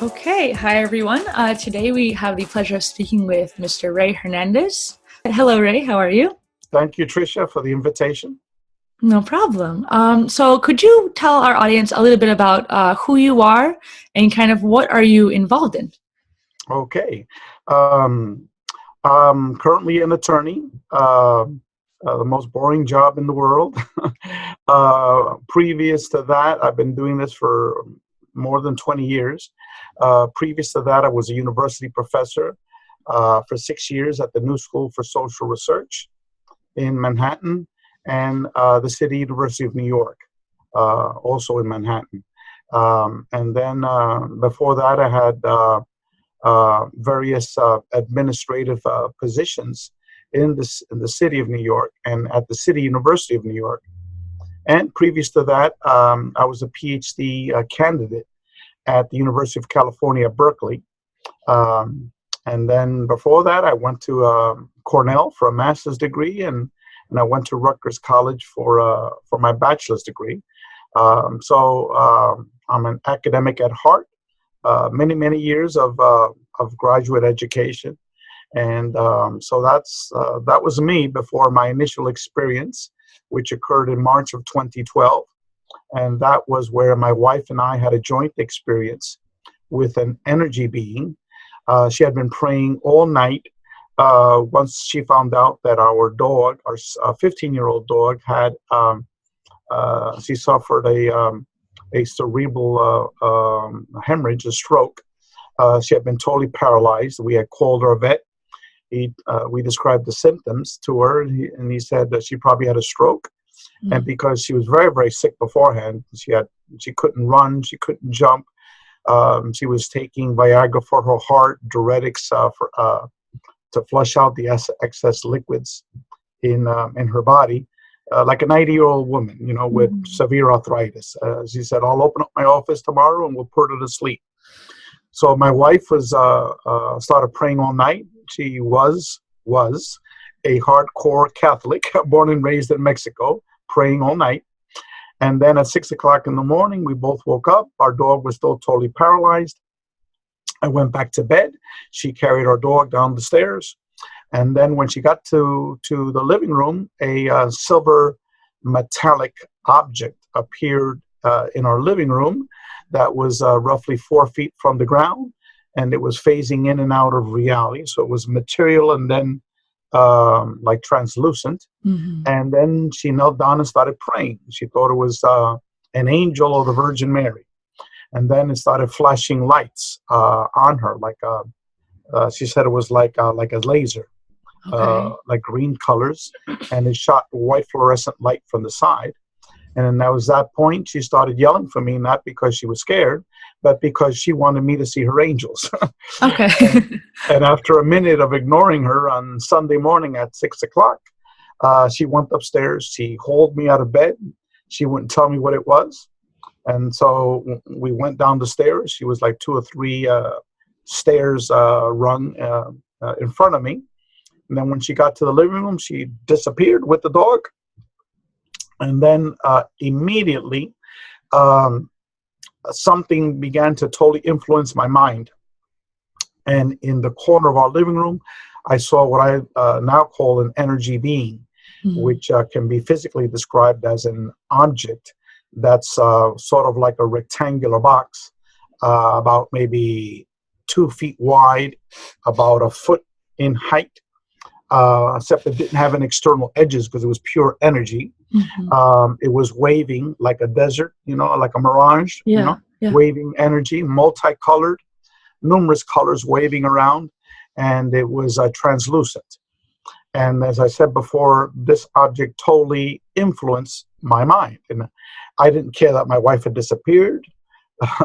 Okay, hi everyone. Today we have the pleasure of speaking with Mr. Rey Hernandez. Hello, Rey. How are you? Thank you, Tricia, for the invitation. No problem. So could you tell our audience a little bit about who you are and kind of what are you involved in? Okay. I'm currently an attorney, the most boring job in the world. Previous to that, I've been doing this for more than 20 years. Previous to that, I was a university professor for 6 years at the New School for Social Research in Manhattan and the City University of New York, also in Manhattan. And then before that, I had various administrative positions in the City of New York and at the City University of New York. And previous to that, I was a Ph.D. Candidate at the University of California, Berkeley. And then before that, I went to Cornell for a master's degree, and I went to Rutgers College for my bachelor's degree. So I'm an academic at heart. Many years of graduate education, and so that was me before my initial experience, which occurred in March of 2012. And that was where my wife and I had a joint experience with an energy being. She had been praying all night. Once she found out that our dog, our 15-year-old dog, had she suffered a cerebral hemorrhage, a stroke. She had been totally paralyzed. We had called our vet. We described the symptoms to her, and he said that she probably had a stroke. And because she was very sick beforehand, she couldn't run, she couldn't jump. She was taking Viagra for her heart, diuretics to flush out the excess liquids in her body, like a 90-year-old woman, with severe arthritis. She said, "I'll open up my office tomorrow and we'll put her to sleep." So my wife was started praying all night. She was a hardcore Catholic, born and raised in Mexico, praying all night. And then at 6 o'clock in the morning, we both woke up. Our dog was still totally paralyzed. I went back to bed. She carried our dog down the stairs. And then when she got to the living room, a silver metallic object appeared in our living room that was roughly 4 feet from the ground. And it was phasing in and out of reality. So it was material and then like translucent. And then she knelt down and started praying. She thought it was an angel or the Virgin Mary. And then it started flashing lights on her, like she said it was like a laser, like green colors, and it shot white fluorescent light from the side. And then that was that point she started yelling for me, not because she was scared, but because she wanted me to see her angels. Okay. And after a minute of ignoring her on Sunday morning at 6 o'clock, she went upstairs. She hauled me out of bed. She wouldn't tell me what it was. And so we went down the stairs. She was like 2 or 3 stairs rung in front of me. And then when she got to the living room, she disappeared with the dog. And then immediately, something began to totally influence my mind. And in the corner of our living room, I saw what I now call an energy being, which can be physically described as an object that's sort of like a rectangular box, about maybe 2 feet wide, about a foot in height, except it didn't have any external edges because it was pure energy. It was waving like a desert, like a mirage, waving energy, multicolored, numerous colors waving around, and it was translucent. And as I said before, this object totally influenced my mind. And I didn't care that my wife had disappeared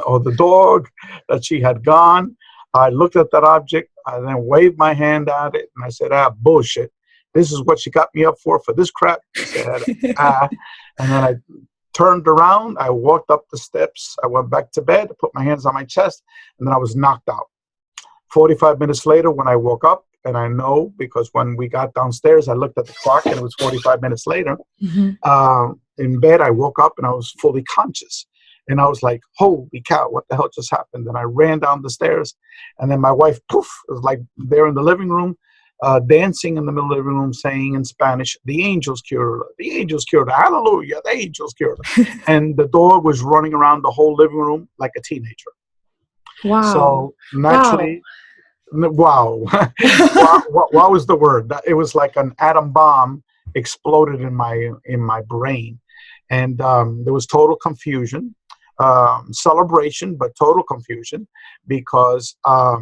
or the dog, that she had gone. I looked at that object, I then waved my hand at it, and I said, bullshit. This is what she got me up for this crap. I said, And then I turned around, I walked up the steps, I went back to bed, put my hands on my chest, and then I was knocked out. 45 minutes later, when I woke up, and I know because when we got downstairs, I looked at the clock and it was 45 minutes later. In bed, I woke up and I was fully conscious. And I was like, holy cow, what the hell just happened? And I ran down the stairs, and then my wife, poof, was like there in the living room, dancing in the middle of the living room, saying in Spanish, the angels cured her, the angels cured her, hallelujah, the angels cured her. And the dog was running around the whole living room like a teenager. Wow. So naturally, wow. What was the word? It was like an atom bomb exploded in my brain. And there was total confusion, celebration, but total confusion, because my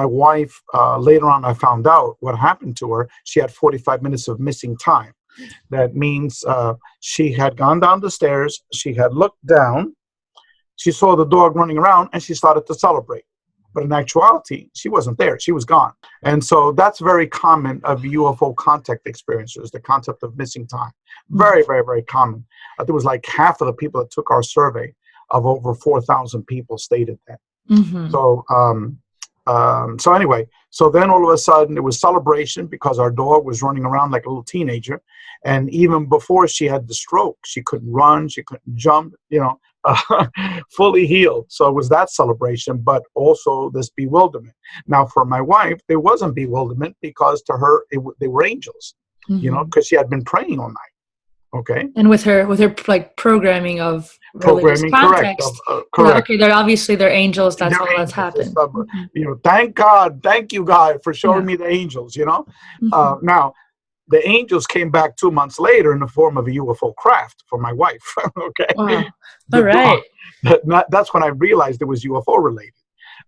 wife, later on I found out what happened to her. She had 45 minutes of missing time. That means she had gone down the stairs, she had looked down, she saw the dog running around, and she started to celebrate. But in actuality, she wasn't there. She was gone. And so that's very common of UFO contact experiences, the concept of missing time. Very, very, very common. There was like half of the people that took our survey of over 4,000 people stated that. Mm-hmm. So anyway, so then all of a sudden it was celebration because our dog was running around like a little teenager. And even before she had the stroke, she couldn't run, she couldn't jump, fully healed. So it was that celebration, but also this bewilderment. Now for my wife, there wasn't bewilderment because to her, they were angels, Mm-hmm. because she had been praying all night. Okay. And with her like programming of religious context, correct. Okay, they're angels. That's They're all that's angels. happened. Thank God, thank you, God, for showing me the angels. Mm-hmm. Now, the angels came back 2 months later in the form of a UFO craft for my wife. Okay. Wow. All right. That's when I realized it was UFO related,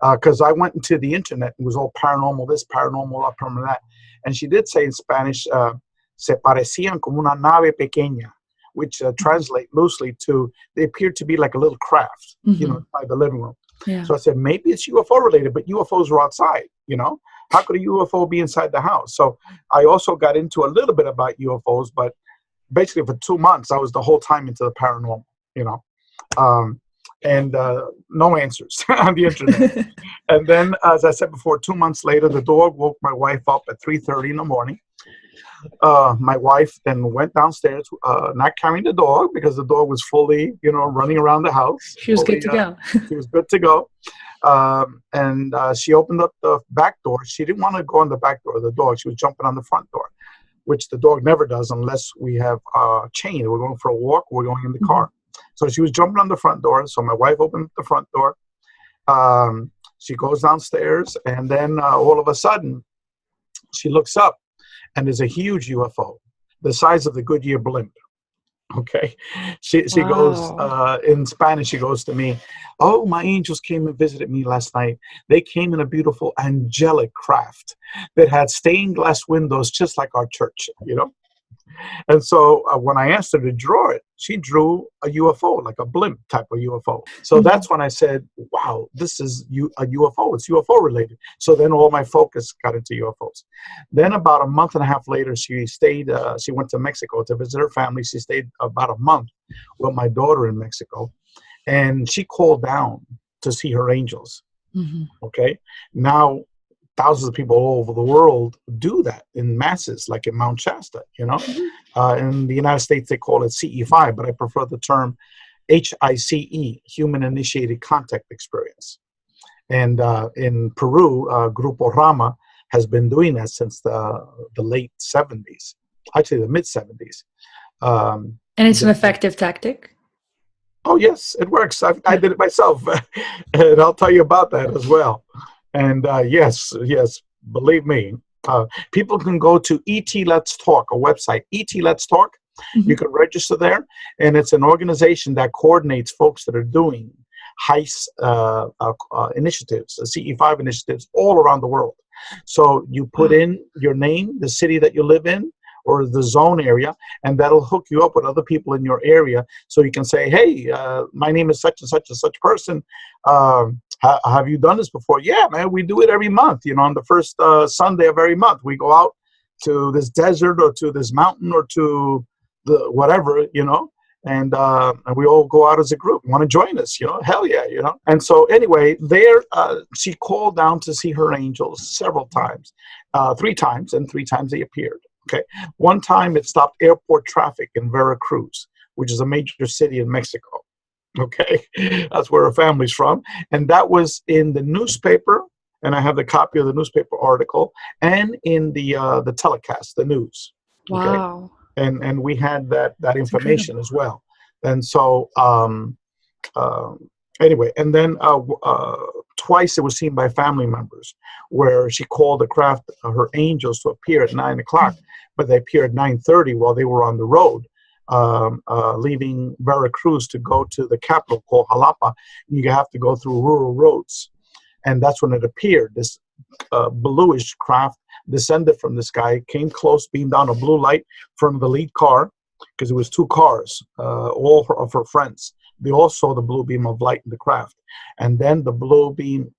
because I went into the internet. It was all paranormal, this paranormal, paranormal that, and she did say in Spanish, "Se parecían como una nave pequeña," which translate loosely to they appeared to be like a little craft, inside the living room. Yeah. So I said maybe it's UFO related, but UFOs were outside. How could a UFO be inside the house? So I also got into a little bit about UFOs, but basically for 2 months I was the whole time into the paranormal. And no answers on the internet. And then, as I said before, 2 months later, the dog woke my wife up at 3:30 in the morning. My wife then went downstairs, not carrying the dog because the dog was fully, running around the house. She was good to go. She was good to go. And she opened up the back door. She didn't want to go on the back door of the dog. She was jumping on the front door, which the dog never does unless we have a chain. We're going for a walk. We're going in the car. So she was jumping on the front door. So my wife opened the front door. She goes downstairs, and then all of a sudden, she looks up, and there's a huge UFO, the size of the Goodyear blimp. Okay, she goes in Spanish. She goes to me, "Oh, my angels came and visited me last night. They came in a beautiful angelic craft that had stained glass windows, just like our church." And so when I asked her to draw it, she drew a UFO, like a blimp type of UFO. So that's when I said, wow, this is a UFO. It's UFO related. So then all my focus got into UFOs. Then about a month and a half later, she went to Mexico to visit her family. She stayed about a month with my daughter in Mexico. And she called down to see her angels. Mm-hmm. Okay. Now, thousands of people all over the world do that in masses, like in Mount Shasta, in the United States, they call it CE5, but I prefer the term HICE, Human-Initiated Contact Experience. And in Peru, Grupo Rama has been doing that since the late 70s, actually the mid-70s. And it's an effective tactic? Oh, yes, it works. I did it myself, and I'll tell you about that as well. And yes, believe me, people can go to ET Let's Talk, a website, ET Let's Talk. Mm-hmm. You can register there, and it's an organization that coordinates folks that are doing HICE initiatives, CE5 initiatives all around the world. So you put in your name, the city that you live in, or the zone area, and that'll hook you up with other people in your area. So you can say, hey, my name is such and such person. Have you done this before? Yeah, man, we do it every month. On the first Sunday of every month, we go out to this desert or to this mountain or to the whatever, and we all go out as a group. Want to join us? Hell yeah, And so anyway, there she called down to see her angels several times, 3 times, and 3 times they appeared. Okay. One time it stopped airport traffic in Veracruz. which is a major city in Mexico. Okay, that's where her family's from. And that was in the newspaper, and I have the copy of the newspaper article, and in the telecast, the news. Okay, Wow. and we had that That's information incredible. as well. And so anyway, and then twice it was seen by family members, where she called the craft her angels to appear at 9 o'clock, but they appeared at 9:30 while they were on the road, leaving Veracruz to go to the capital called Jalapa. And you have to go through rural roads, and that's when it appeared. This bluish craft descended from the sky, came close, beamed down a blue light from the lead car, because it was two cars, all of her friends. They all saw the blue beam of light in the craft. And then the blue beam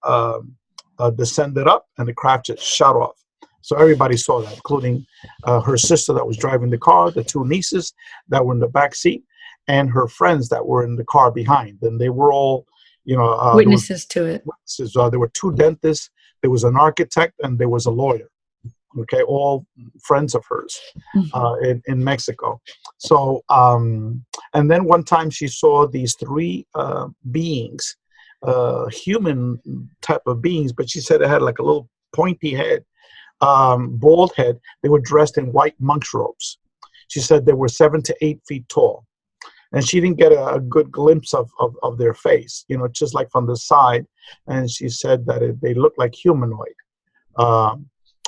descended up, and the craft just shot off. So everybody saw that, including her sister that was driving the car, the two nieces that were in the back seat, and her friends that were in the car behind. And they were all, Witnesses to it. witnesses. There were two dentists, there was an architect, and there was a lawyer. Okay, all friends of hers in Mexico. So, and then one time she saw these three beings, human type of beings, but she said it had like a little pointy head, bald head. They were dressed in white monk's robes. She said they were 7 to 8 feet tall. And she didn't get a good glimpse of their face, just like from the side. And she said that they looked like humanoid.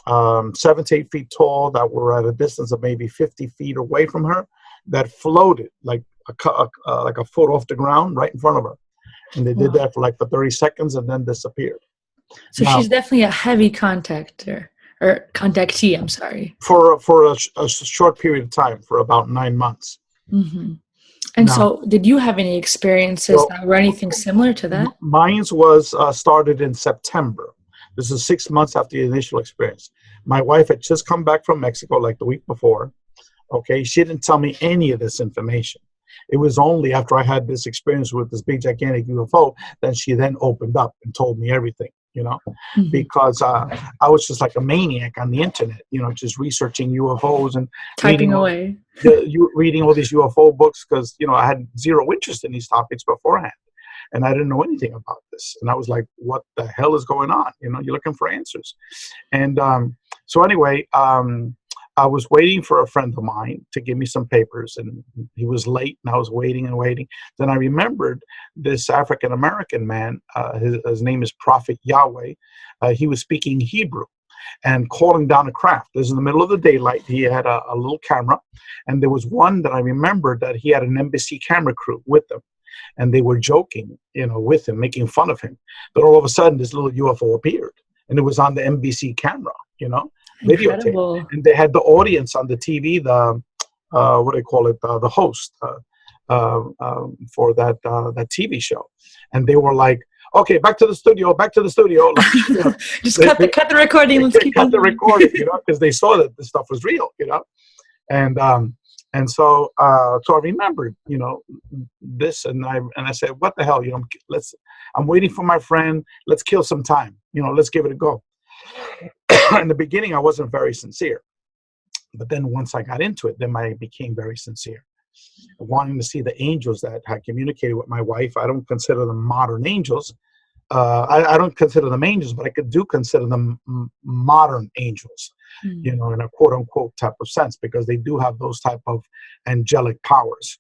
7 to 8 feet tall, that were at a distance of maybe 50 feet away from her, that floated like a foot off the ground right in front of her. And they did that for 30 seconds and then disappeared. So now, she's definitely a heavy contactor, or contactee, I'm sorry. For a short period of time, for about 9 months. Mm-hmm. And so did you have any experiences that were anything similar to that? Mine was started in September. This is 6 months after the initial experience. My wife had just come back from Mexico like the week before. Okay, she didn't tell me any of this information. It was only after I had this experience with this big gigantic UFO that she then opened up and told me everything, because I was just like a maniac on the internet, just researching UFOs and typing away. Reading all these UFO books, because, I had zero interest in these topics beforehand. And I didn't know anything about this. And I was like, what the hell is going on? You're looking for answers. And so anyway, I was waiting for a friend of mine to give me some papers, and he was late, and I was waiting and waiting. Then I remembered this African-American man, his name is Prophet Yahweh. He was speaking Hebrew and calling down a craft. This is in the middle of the daylight. He had a little camera, and there was one that I remembered that he had an embassy camera crew with him. And they were joking, with him, making fun of him. But all of a sudden, this little UFO appeared, and it was on the NBC camera, videotape. And they had the audience on the TV, what do they call it, the host for that TV show. And they were like, okay, back to the studio. Like, just cut the recording. Let's keep cut the recording, because they saw that this stuff was real, And so I remembered, this, and I said, what the hell, I'm waiting for my friend. Let's kill some time, let's give it a go. In the beginning, I wasn't very sincere, but then once I got into it, then I became very sincere, wanting to see the angels that had communicated with my wife. I don't consider them modern angels. I don't consider them angels, but I do consider them modern angels, in a quote unquote type of sense, because they do have those type of angelic powers.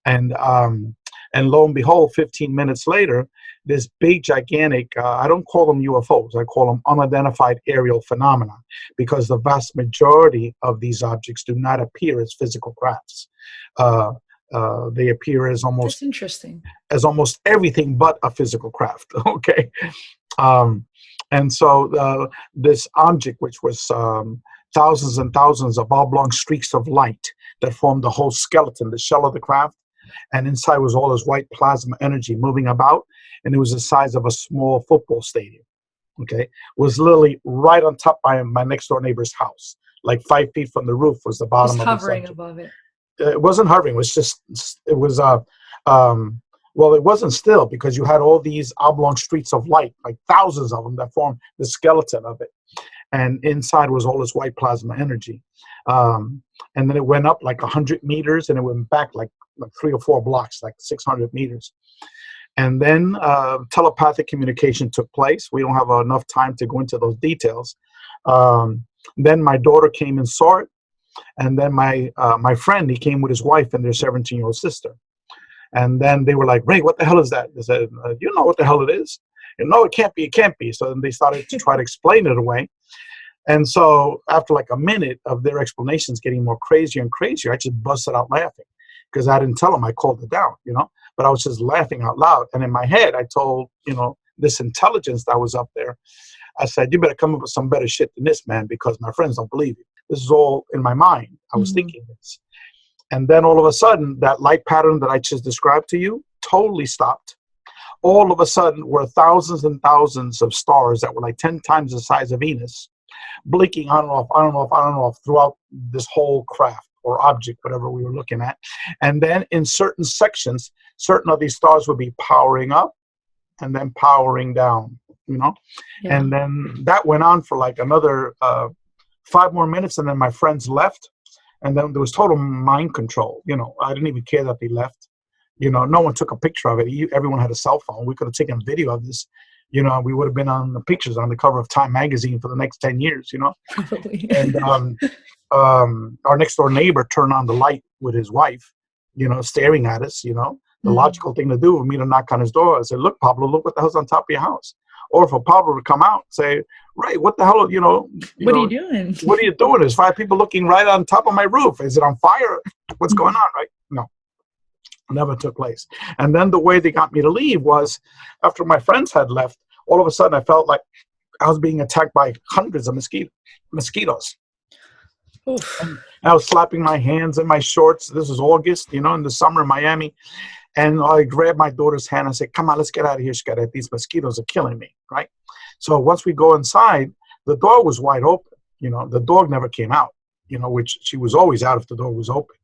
And lo and behold, 15 minutes later, this big, gigantic, I don't call them UFOs, I call them unidentified aerial phenomena, because the vast majority of these objects do not appear as physical crafts. They appear as almost everything but a physical craft. Okay, and so this object, which was thousands and thousands of oblong streaks of light that formed the whole skeleton, the shell of the craft, and inside was all this white plasma energy moving about, and it was the size of a small football stadium. Okay, was literally right on top by my next door neighbor's house, like 5 feet from the roof was the bottom of the hovering above it. It wasn't hovering. It was just, it was, well, it wasn't still, because you had all these oblong streaks of light, like thousands of them, that formed the skeleton of it. And inside was all this white plasma energy. And then it went up like 100 meters, and it went back like like 3 or 4 blocks, like 600 meters. And then telepathic communication took place. We don't have enough time to go into those details. Then my daughter came and saw it. And then my friend, he came with his wife and their 17-year-old sister. And then they were like, Ray, what the hell is that? They said, you know what the hell it is? And no, it can't be, it can't be. So then they started to try to explain it away. And so after like a minute of their explanations getting more crazier and crazier, I just busted out laughing because I didn't tell them I called it down, but I was just laughing out loud. And in my head, I told, this intelligence that was up there, I said, you better come up with some better shit than this, man, because my friends don't believe you. This is all in my mind. I was thinking this. And then all of a sudden, that light pattern that I just described to you totally stopped. All of a sudden, were thousands and thousands of stars that were like 10 times the size of Venus, blinking on and off, on and off, on and off throughout this whole craft or object, whatever we were looking at. And then in certain sections, certain of these stars would be powering up and then powering down, Yeah. And then that went on for like another 5 more minutes, and then my friends left. And then there was total mind control. I didn't even care that they left. No one took a picture of it. Everyone had a cell phone. We could have taken video of this. We would have been on the pictures on the cover of Time magazine for the next 10 years, Probably. And our next door neighbor turned on the light with his wife, staring at us, The logical thing to do would be me to knock on his door and say, look, Pablo, look what the hell's on top of your house. Or for Pablo to come out and say, Ray, what the hell, what are you doing? What are you doing? There's 5 people looking right on top of my roof. Is it on fire? What's going on, right? No, never took place. And then the way they got me to leave was after my friends had left, all of a sudden I felt like I was being attacked by hundreds of mosquitoes. Oof. And I was slapping my hands in my shorts. This was August, in the summer in Miami. And I grabbed my daughter's hand and said, come on, let's get out of here, Shketa. These mosquitoes are killing me, right? So once we go inside, the door was wide open. The dog never came out, which she was always out if the door was open,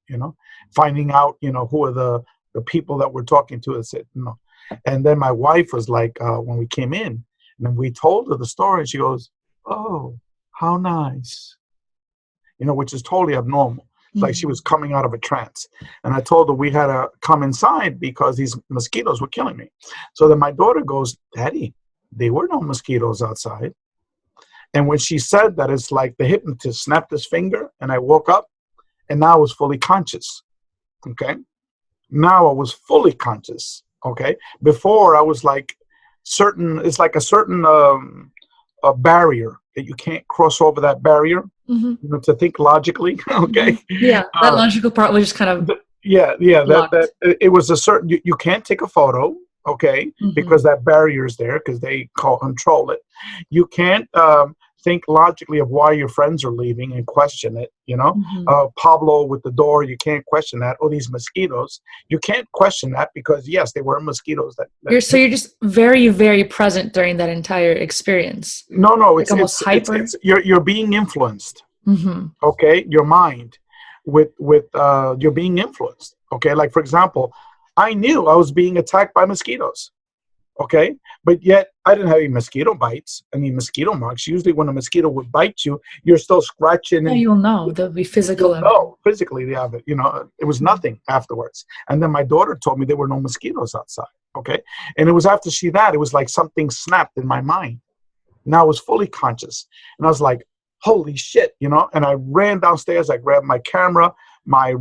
finding out, who are the people that we're talking to. And said, no. And then my wife was like, when we came in, and then we told her the story, and she goes, oh, how nice, which is totally abnormal. Like she was coming out of a trance. And I told her we had to come inside because these mosquitoes were killing me. So then my daughter goes, Daddy, there were no mosquitoes outside. And when she said that, it's like the hypnotist snapped his finger and I woke up and now I was fully conscious. Okay. Now I was fully conscious. Okay. Before I was like it's like a certain a barrier that you can't cross over that barrier. To think logically, okay. Yeah, that logical part was just kind of that it was a certain you can't take a photo, okay, because that barrier is there because they control it. You can't think logically of why your friends are leaving and question it. Pablo with the door, you can't question that. Oh, these mosquitoes, you can't question that because yes, they were mosquitoes. You're just very, very present during that entire experience. No, like almost hyper. You're being influenced. Okay, your mind with you're being influenced. Okay, like for example, I knew I was being attacked by mosquitoes. Okay, but yet I didn't have any mosquito bites, any mosquito marks. Usually when a mosquito would bite you, you're still scratching. Yeah, you'll know. There'll be physical. No, physically they have it. It was nothing afterwards. And then my daughter told me there were no mosquitoes outside. Okay, and it was after it was like something snapped in my mind. Now I was fully conscious. And I was like, holy shit, And I ran downstairs. I grabbed my camera, my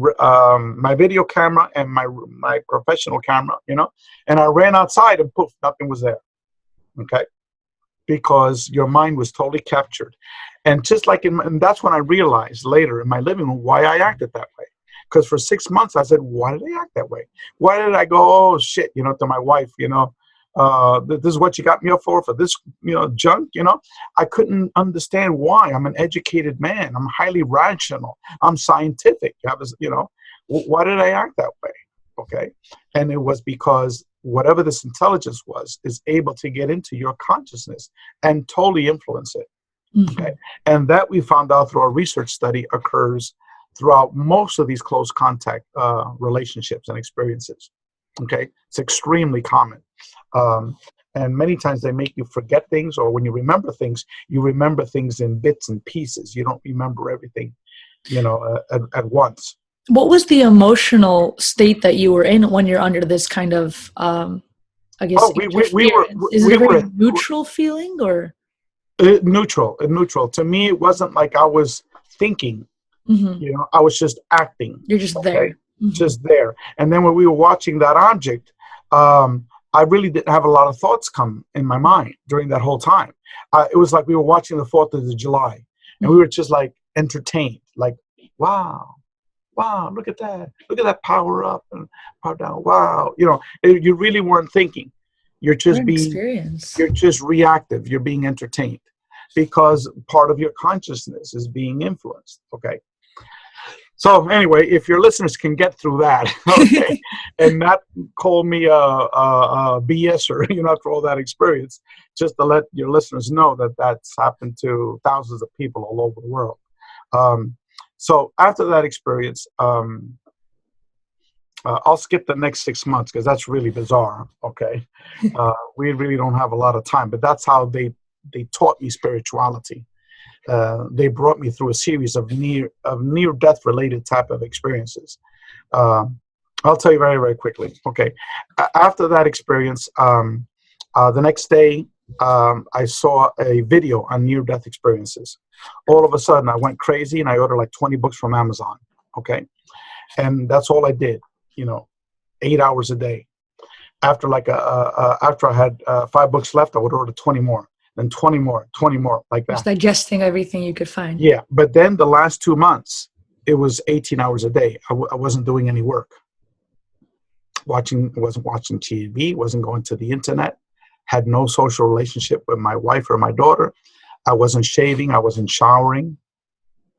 video camera and my professional camera, and I ran outside and poof, nothing was there. Okay. Because your mind was totally captured. And just like and that's when I realized later in my living room why I acted that way. Because for 6 months I said, why did I act that way? Why did I go, oh shit, to my wife, this is what you got me up for this, junk, I couldn't understand why. I'm an educated man. I'm highly rational. I'm scientific. I was, why did I act that way? Okay. And it was because whatever this intelligence is able to get into your consciousness and totally influence it. Okay. And that we found out through our research study occurs throughout most of these close contact relationships and experiences. Okay. It's extremely common. And many times they make you forget things, or when you remember things in bits and pieces. You don't remember everything, at once. What was the emotional state that you were in when you're under this kind of, I guess, Oh, interference? Is it we a very were neutral feeling, or? neutral. To me, it wasn't like I was thinking. Hmm. I was just acting. You're just Okay, there. Hmm. just there. And then when we were watching that object, I really didn't have a lot of thoughts come in my mind during that whole time. It was like we were watching the 4th of July, and we were just like entertained, like, wow, wow, look at that power up and power down. Wow, you really weren't thinking. You're What just an being, experience. you're just reactive. You're being entertained because part of your consciousness is being influenced. Okay. So anyway, if your listeners can get through that, okay, and not call me a BSer, after all that experience, just to let your listeners know that that's happened to thousands of people all over the world. So after that experience, I'll skip the next 6 months because that's really bizarre. Okay, we really don't have a lot of time, but that's how they taught me spirituality. They brought me through a series of near death related type of experiences. I'll tell you very, very quickly. Okay, after that experience, the next day I saw a video on near death experiences. All of a sudden, I went crazy and I ordered like 20 books from Amazon. Okay, and that's all I did. 8 hours a day. After after I had 5 books left, I would order 20 more. Then 20 more, 20 more, like Just that. digesting everything you could find. Yeah, but then the last 2 months, it was 18 hours a day. I wasn't doing any work. Wasn't watching TV, wasn't going to the internet, had no social relationship with my wife or my daughter. I wasn't shaving, I wasn't showering,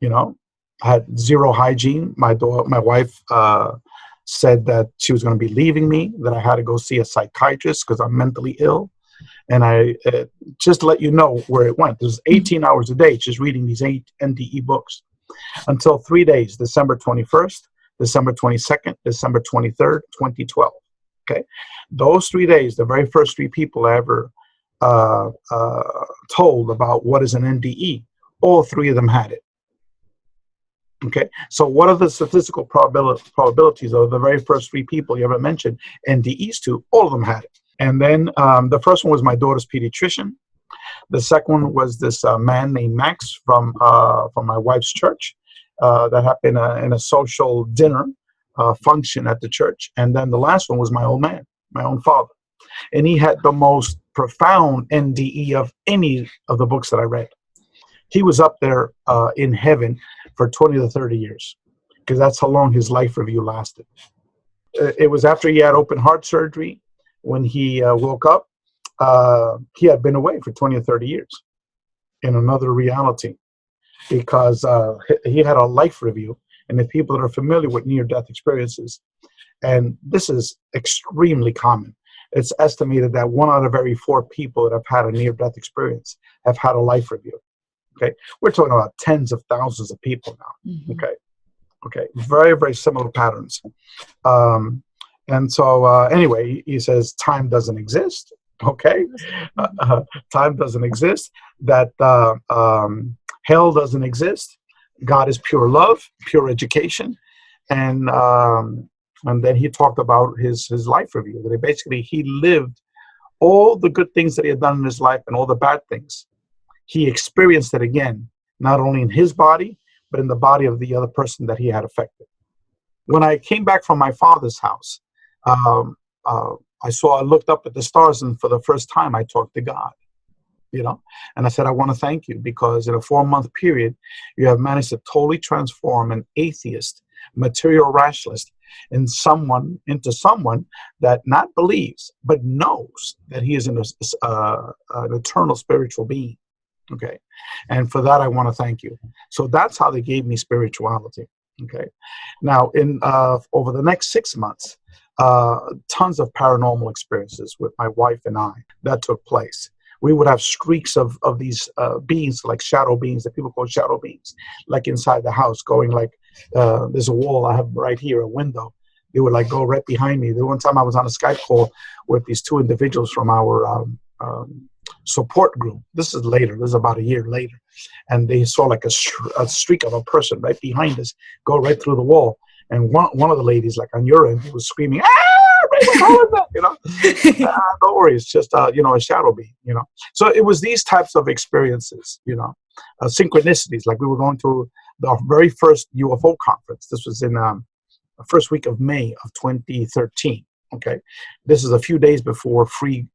I had zero hygiene. My wife said that she was going to be leaving me, that I had to go see a psychiatrist because I'm mentally ill. And I just to let you know where it went. There's 18 hours a day just reading these 8 NDE books until 3 days, December 21st, December 22nd, December 23rd, 2012. Okay. Those 3 days, the very first 3 people I ever told about what is an NDE, all 3 of them had it. Okay. So what are the statistical probabilities of the very first 3 people you ever mentioned NDEs to? All of them had it. And then the first one was my daughter's pediatrician. The second one was this man named Max from my wife's church that happened in a social dinner function at the church. And then the last one was my old man, my own father. And he had the most profound NDE of any of the books that I read. He was up there in heaven for 20 to 30 years because that's how long his life review lasted. It was after he had open heart surgery. When he woke up, he had been away for 20 or 30 years in another reality because he had a life review. And if people that are familiar with near-death experiences, and this is extremely common, it's estimated that 1 out of every 4 people that have had a near-death experience have had a life review. Okay, we're talking about tens of thousands of people now. Mm-hmm. Okay, very, very similar patterns. And so anyway, he says time doesn't exist. Okay, time doesn't exist. That hell doesn't exist. God is pure love, pure education, and then he talked about his life review. That he lived all the good things that he had done in his life and all the bad things. He experienced it again, not only in his body, but in the body of the other person that he had affected. When I came back from my father's house, I looked up at the stars, and for the first time, I talked to God, and I said, I want to thank you because in a 4-month period, you have managed to totally transform an atheist, material rationalist, into someone that not believes, but knows that he is an eternal spiritual being. Okay. And for that, I want to thank you. So that's how they gave me spirituality. Okay. Now, over the next 6 months, tons of paranormal experiences with my wife and I that took place. We would have streaks of these beings, like shadow beings that people call shadow beings, like inside the house, going like, there's a wall I have right here, a window. They would like go right behind me. The one time I was on a Skype call with these 2 individuals from our support group. This is later. This is about a year later. And they saw like a streak of a person right behind us go right through the wall. And one of the ladies, like on your end, was screaming, "Ah, Ray, what the hell is that?" Don't worry, it's just a shadow being. So it was these types of experiences, synchronicities. Like we were going to the very first UFO conference. This was in the first week of May of 2013. Okay, this is a few days before free.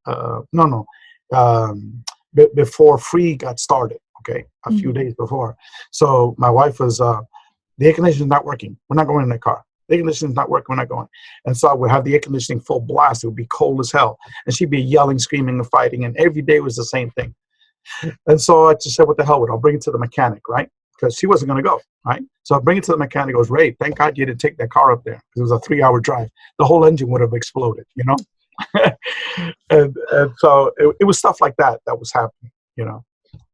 Before free got started. Okay, a few days before. So my wife was, the air conditioning is not working. We're not going in the car. The air conditioning is not working. We're not going. And so I would have the air conditioning full blast. It would be cold as hell, and she'd be yelling, screaming, and fighting. And every day was the same thing. And so I just said, "What the hell with it? I'll bring it to the mechanic, right?" Because she wasn't going to go, right? So I bring it to the mechanic. Goes, "Ray, thank God you didn't take that car up there, because it was a 3-hour drive. The whole engine would have exploded, and so it was stuff like that was happening,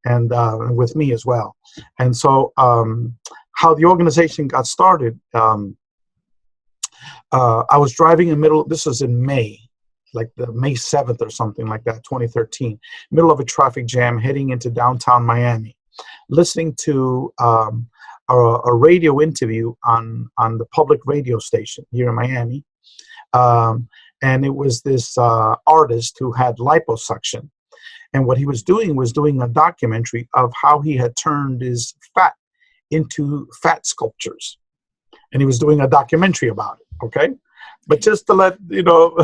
and with me as well. And so how the organization got started, I was driving in the middle. This was in May, like the May 7th or something like that, 2013, middle of a traffic jam heading into downtown Miami, listening to a radio interview on the public radio station here in Miami. And it was this artist who had liposuction. And what he was doing a documentary of how he had turned his fat into fat sculptures. And he was doing a documentary about it, okay? But just to let you know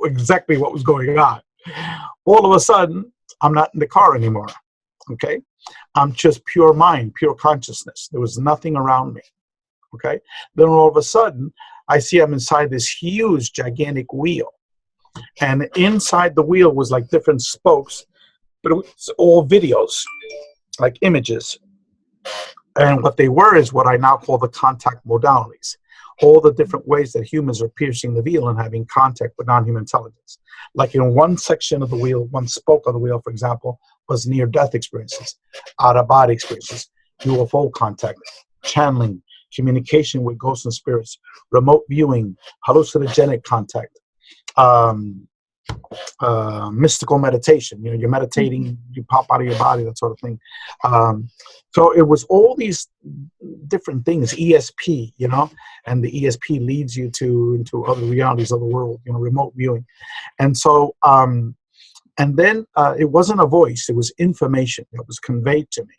exactly what was going on. All of a sudden, I'm not in the car anymore, okay? I'm just pure mind, pure consciousness. There was nothing around me, okay? Then all of a sudden, I see I'm inside this huge, gigantic wheel. And inside the wheel was like different spokes, but it was all videos, like images. And what they were is what I now call the contact modalities. All the different ways that humans are piercing the wheel and having contact with non-human intelligence. Like in one section of the wheel, one spoke of the wheel, for example, was near-death experiences, out-of-body experiences, UFO contact, channeling, communication with ghosts and spirits, remote viewing, hallucinogenic contact, mystical meditation. You're meditating, you pop out of your body, that sort of thing. So it was all these different things, ESP, and the ESP leads you into other realities of the world, remote viewing. And so, and then it wasn't a voice, it was information that was conveyed to me.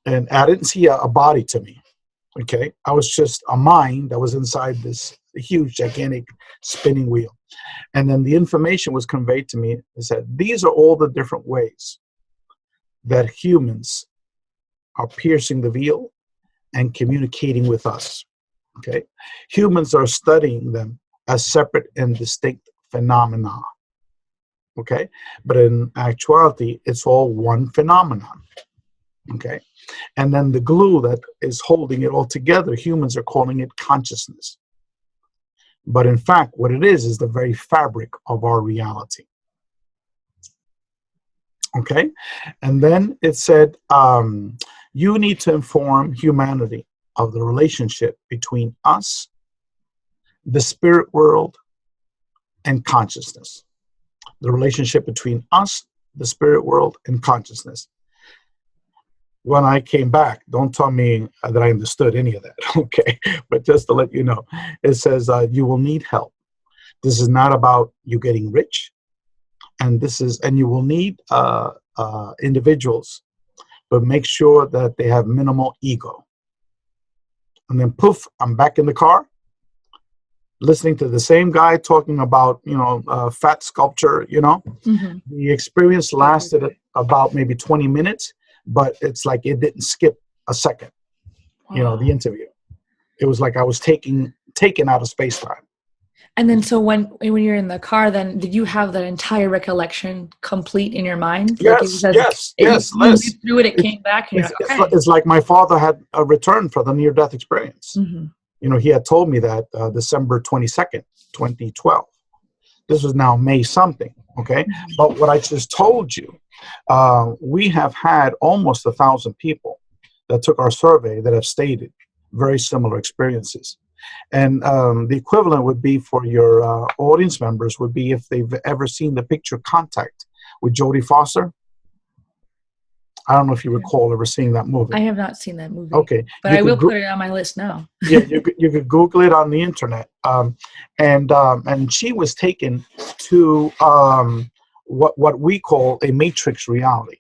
And I didn't see a body to me, okay? I was just a mind that was inside this huge, gigantic spinning wheel. And then the information was conveyed to me. It said, these are all the different ways that humans are piercing the veil and communicating with us, okay? Humans are studying them as separate and distinct phenomena, okay? But in actuality, it's all one phenomenon. Okay, and then the glue that is holding it all together, humans are calling it consciousness. But in fact, what it is the very fabric of our reality. Okay, and then it said, you need to inform humanity of the relationship between us, the spirit world, and consciousness. The relationship between us, the spirit world, and consciousness. When I came back, don't tell me that I understood any of that, okay? But just to let you know, it says you will need help. This is not about you getting rich, and you will need individuals, but make sure that they have minimal ego. And then poof, I'm back in the car, listening to the same guy talking about, fat sculpture, The experience lasted about maybe 20 minutes. But it's like it didn't skip a second, the interview. It was like I was taken out of space-time. And then so when you're in the car, then did you have that entire recollection complete in your mind? Yes, yes. You went through it came back. And it's like my father had a return for the near-death experience. Mm-hmm. He had told me that December 22nd, 2012. This was now May something, okay? Mm-hmm. But what I just told you, we have had almost 1,000 people that took our survey that have stated very similar experiences. And the equivalent would be for your audience members would be if they've ever seen the picture Contact with Jodie Foster. I don't know if you recall ever seeing that movie. I have not seen that movie. Okay. But I will put it on my list now. Yeah, you could Google it on the internet. And she was taken to what we call a matrix reality,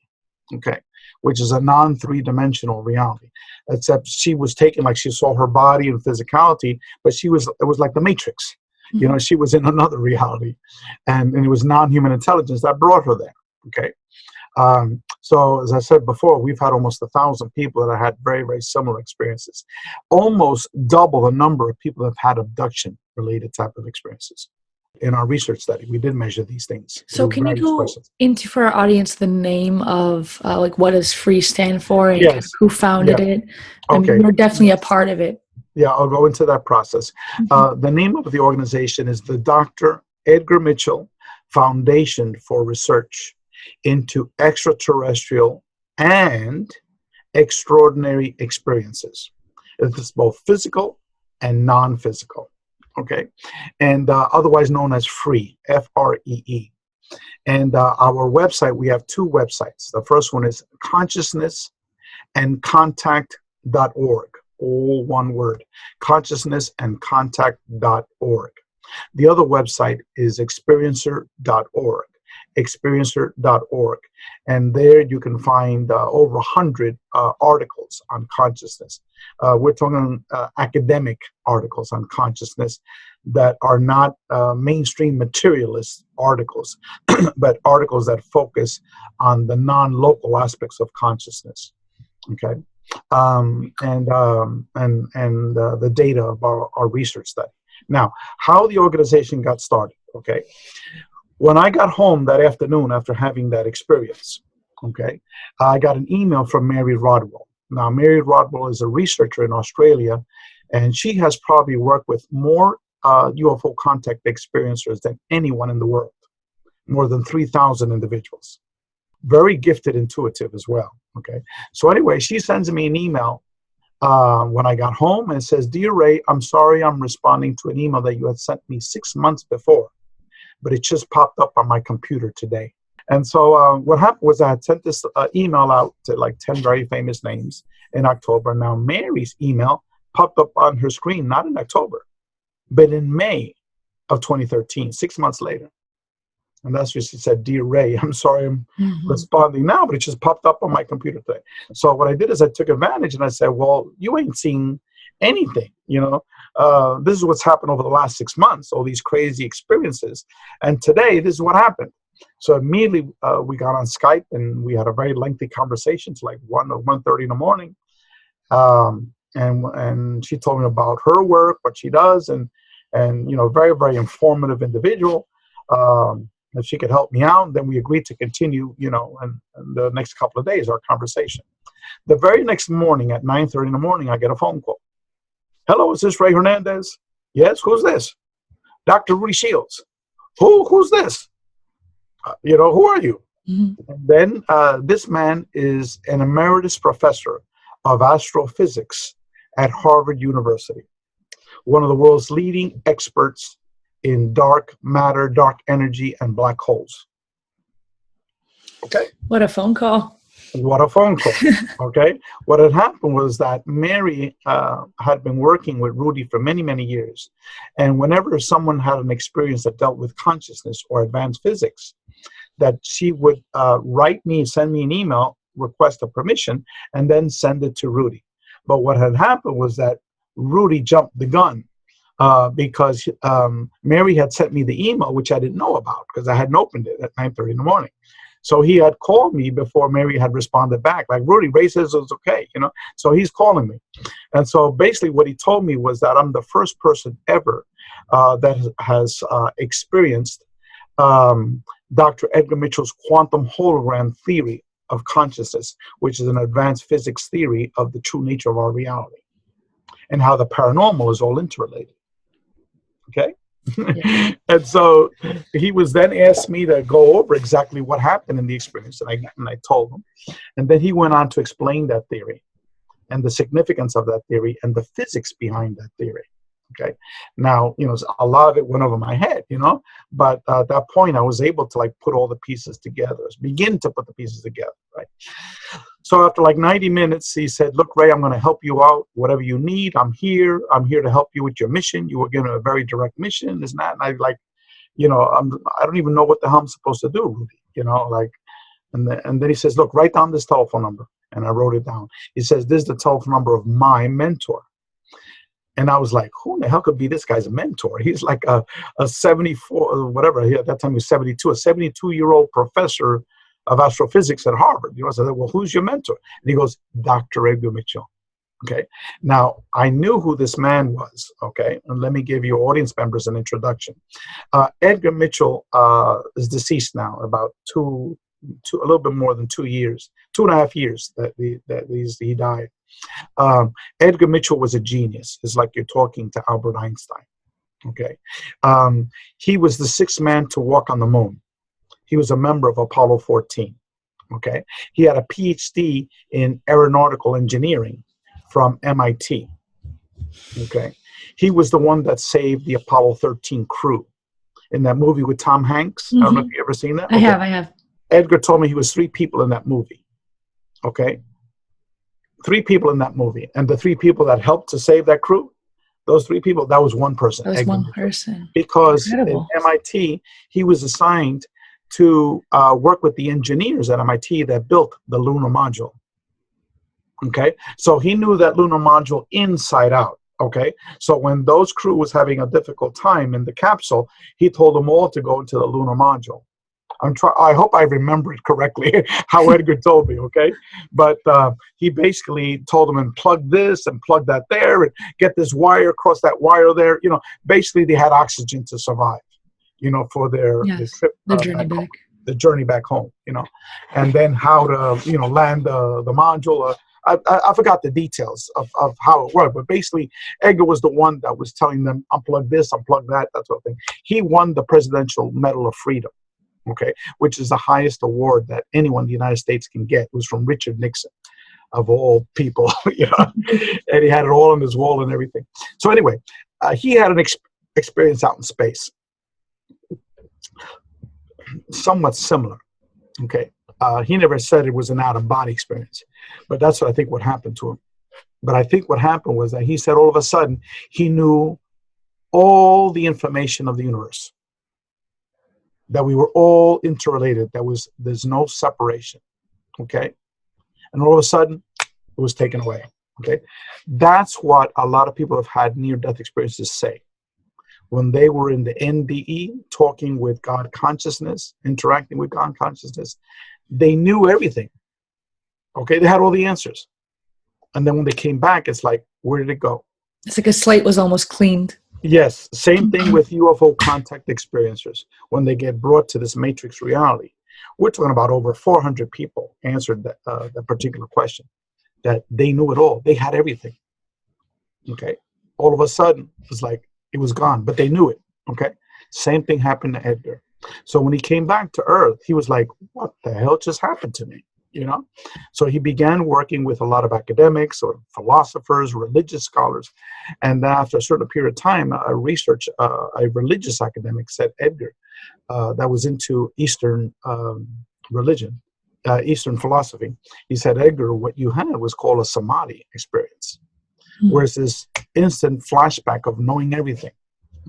okay, which is a non-three-dimensional reality. Except she was taken, like she saw her body and physicality, but it was like the Matrix. You know, she was in another reality, and it was non-human intelligence that brought her there. Okay. So as I said before, we've had almost 1,000 people that have had very, very similar experiences. Almost double the number of people that have had abduction-related type of experiences. In our research study, we did measure these things. So can you go into, for our audience, the name of like what does FREE stand for and kind of who founded it? I mean, we're definitely a part of it. Yeah, I'll go into that process. The name of the organization is the Dr. Edgar Mitchell Foundation for Research into Extraterrestrial and Extraordinary Experiences. It's both physical and non-physical. Okay, and otherwise known as FREE, F-R-E-E. And our website, we have two websites. The first one is consciousnessandcontact.org, all one word, consciousnessandcontact.org. The other website is experiencer.org, experiencer.org. And there you can find over 100 articles on consciousness. We're talking academic articles on consciousness that are not mainstream materialist articles, but articles that focus on the non-local aspects of consciousness. Okay, and the data of our research study. Now, how the organization got started. Okay, when I got home that afternoon after having that experience, okay, I got an email from Mary Rodwell. Now, Mary Rodwell is a researcher in Australia, and she has probably worked with more UFO contact experiencers than anyone in the world, more than 3,000 individuals. Very gifted intuitive as well, okay? So anyway, she sends me an email when I got home and says, "Dear Ray, I'm sorry I'm responding to an email that you had sent me 6 months before, but it just popped up on my computer today." And so what happened was I had sent this email out to like 10 very famous names in October. Now, Mary's email popped up on her screen, not in October, but in May of 2013, 6 months later. And that's what she said, "Dear Ray, I'm sorry I'm responding now, but it just popped up on my computer today." So what I did is I took advantage and I said, "Well, you ain't seen anything, you know. This is what's happened over the last 6 months, all these crazy experiences. And today, this is what happened." So immediately we got on Skype and we had a very lengthy conversation to like 1 or 1:30 in the morning. And she told me about her work, what she does, and you know, very, very informative individual. If she could help me out, then we agreed to continue, you know, in the next couple of days, our conversation. The very next morning at 9:30 in the morning, I get a phone call. "Hello, is this Rey Hernandez?" "Yes, who's this?" "Dr. Rudy Shields." Who's this?" You know, "Who are you?" And then this man is an emeritus professor of astrophysics at Harvard University, one of the world's leading experts in dark matter, dark energy, and black holes. Okay. What a phone call. What a phone call. Okay. What had happened was that Mary had been working with Rudy for many, many years. And whenever someone had an experience that dealt with consciousness or advanced physics, that she would write me, send me an email, request a permission, and then send it to Rudy. But what had happened was that Rudy jumped the gun because Mary had sent me the email, which I didn't know about because I hadn't opened it at 9:30 in the morning. So he had called me before Mary had responded back, like, "Rudy, Ray says it's okay," you know. So he's calling me. And so basically what he told me was that I'm the first person ever that has experienced Dr. Edgar Mitchell's quantum hologram theory of consciousness, which is an advanced physics theory of the true nature of our reality and how the paranormal is all interrelated. Okay? Yeah. And so he was then asked me to go over exactly what happened in the experience, and I told him. And then he went on to explain that theory and the significance of that theory and the physics behind that theory. Okay. Now, a lot of it went over my head, but at that point I was able to like put all the pieces together, begin to put the pieces together, right? So after like 90 minutes, he said, look, Ray, I'm going to help you out, whatever you need. I'm here to help you with your mission. You were given a very direct mission, isn't that? And I like, I don't even know what the hell I'm supposed to do, Rudy, like, and then he says, look, write down this telephone number. And I wrote it down. He says, this is the telephone number of my mentor. And I was like, who in the hell could be this guy's mentor? He's like a 74, whatever, at that time he was 72, a 72-year-old professor of astrophysics at Harvard. I said, well, who's your mentor? And he goes, Dr. Edgar Mitchell. Okay. Now, I knew who this man was, okay? And let me give you audience members an introduction. Edgar Mitchell is deceased now, about a little bit more than 2 years, 2.5 years that he died. Edgar Mitchell was a genius. It's like you're talking to Albert Einstein. Okay. He was the 6th man to walk on the moon. He was a member of Apollo 14. Okay. He had a Ph.D. in aeronautical engineering from MIT. Okay. He was the one that saved the Apollo 13 crew in that movie with Tom Hanks. Mm-hmm. I don't know if you've ever seen that. I have. Edgar told me he was 3 people in that movie. Okay. 3 people in that movie. And the 3 people that helped to save that crew, those 3 people, that was one person. That was one person. Because Incredible. In MIT, he was assigned to work with the engineers at MIT that built the lunar module. Okay. So he knew that lunar module inside out. Okay. So when those crew was having a difficult time in the capsule, he told them all to go into the lunar module. I hope I remember it correctly, how Edgar told me, okay? But he basically told them, and plug this and plug that there, and get this wire across that wire there. Basically they had oxygen to survive, for their trip, the journey back home, and then how to, land the module. I forgot the details of how it worked, but basically Edgar was the one that was telling them, unplug this, unplug that sort of thing. He won the Presidential Medal of Freedom. Okay, which is the highest award that anyone in the United States can get. It was from Richard Nixon, of all people, and he had it all on his wall and everything. So anyway, he had an experience out in space, somewhat similar. Okay, he never said it was an out-of-body experience, but that's what I think what happened to him. But I think what happened was that he said all of a sudden he knew all the information of the universe, that we were all interrelated, there's no separation, okay? And all of a sudden, it was taken away, okay? That's what a lot of people have had near-death experiences say. When they were in the NDE, talking with God consciousness, interacting with God consciousness, they knew everything, okay? They had all the answers. And then when they came back, it's like, where did it go? It's like a slate was almost cleaned. Yes, same thing with UFO contact experiencers. When they get brought to this matrix reality, we're talking about over 400 people answered that particular question, that they knew it all. They had everything. Okay, all of a sudden, it was like it was gone, but they knew it. Okay, same thing happened to Edgar. So when he came back to Earth, he was like, "What the hell just happened to me?" So he began working with a lot of academics or philosophers, religious scholars. And then after a certain period of time, a religious academic said, Edgar, that was into Eastern religion, Eastern philosophy. He said, Edgar, what you had was called a Samadhi experience, where it's this instant flashback of knowing everything.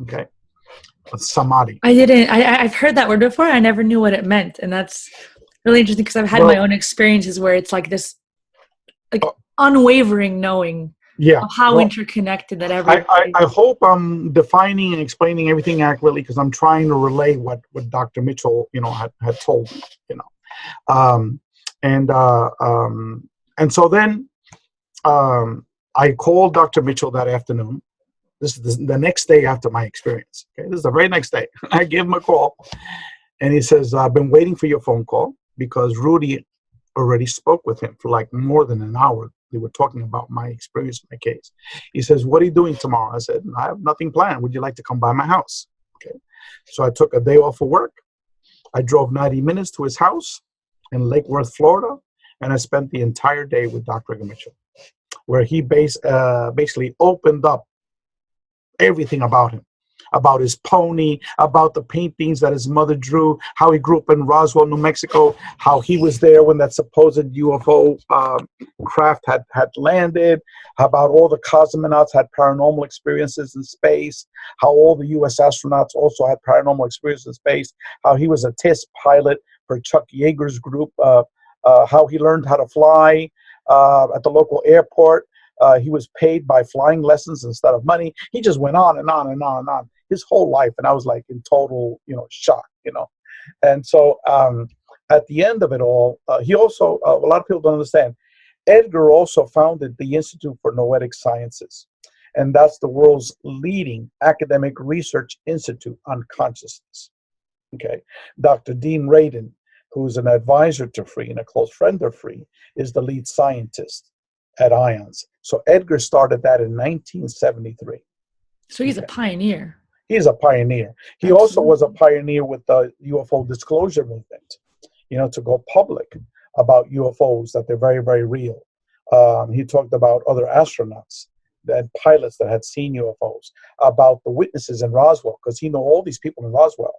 Okay. Samadhi. I've heard that word before. I never knew what it meant. And that's really interesting because I've had my own experiences where it's like this unwavering knowing of how interconnected that everything is. I hope I'm defining and explaining everything accurately, because I'm trying to relay what Dr. Mitchell, had told me, and so then I called Dr. Mitchell that afternoon. This is the next day after my experience. Okay, this is the very next day. I give him a call, and he says, I've been waiting for your phone call, because Rudy already spoke with him for like more than an hour. They were talking about my experience, my case. He says, what are you doing tomorrow? I said, I have nothing planned. Would you like to come by my house? Okay. So I took a day off of work. I drove 90 minutes to his house in Lake Worth, Florida, and I spent the entire day with Dr. Edgar Mitchell, where he basically opened up everything about him, about his pony, about the paintings that his mother drew, how he grew up in Roswell, New Mexico, how he was there when that supposed UFO craft had landed, about all the cosmonauts had paranormal experiences in space, how all the US astronauts also had paranormal experiences in space, how he was a test pilot for Chuck Yeager's group, how he learned how to fly at the local airport. He was paid by flying lessons instead of money. He just went on and on and on and on his whole life. And I was like in total, shock, And so at the end of it all, he also, a lot of people don't understand, Edgar also founded the Institute for Noetic Sciences. And that's the world's leading academic research institute on consciousness. Okay. Dr. Dean Radin, who's an advisor to Free and a close friend of Free, is the lead scientist at IONS. So Edgar started that in 1973. So he's a pioneer. He's a pioneer. He Absolutely. Also was a pioneer with the UFO disclosure movement, to go public about UFOs, that they're very, very real. He talked about other astronauts and pilots that had seen UFOs, about the witnesses in Roswell, because he knew all these people in Roswell.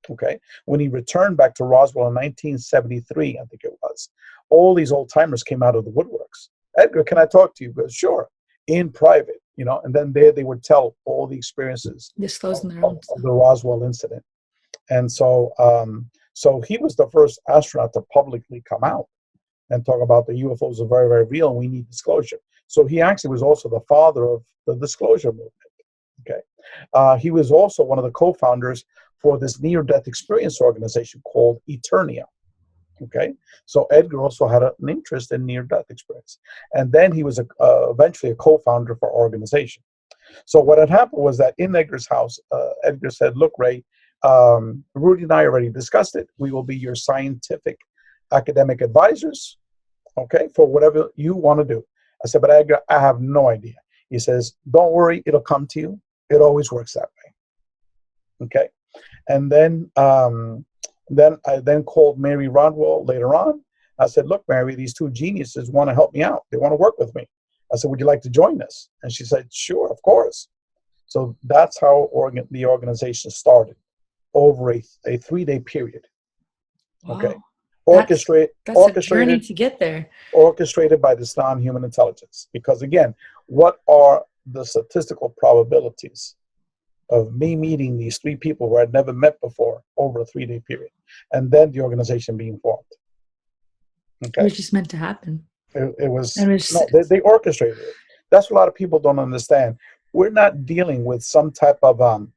Okay. When he returned back to Roswell in 1973, I think it was, all these old timers came out of the woodworks. Edgar, can I talk to you? He goes, sure, in private, and then there they would tell all the experiences disclosing their own of the Roswell incident. And so, so he was the first astronaut to publicly come out and talk about the UFOs are very, very real and we need disclosure. So he actually was also the father of the disclosure movement. Okay. He was also one of the co-founders for this near-death experience organization called Eternia. Okay, so Edgar also had an interest in near-death experience, and then he was eventually a co-founder for our organization. So what had happened was that in Edgar's house, Edgar said, "Look, Ray, Rudy and I already discussed it. We will be your scientific academic advisors, okay, for whatever you want to do." I said, "But Edgar, I have no idea." He says, "Don't worry, it'll come to you. It always works that way." Okay, and then I called Mary Rodwell later on. I said, "Look, Mary, these two geniuses want to help me out. They want to work with me." I said, "Would you like to join us?" And she said, "Sure, of course." So that's how the organization started, over a 3-day period. Wow. Okay. That's a journey to get there. Orchestrated by this non-human intelligence. Because again, what are the statistical probabilities of me meeting these 3 people who I'd never met before over a 3-day period, and then the organization being formed? Okay. It was just meant to happen. They orchestrated it. That's what a lot of people don't understand. We're not dealing with some type of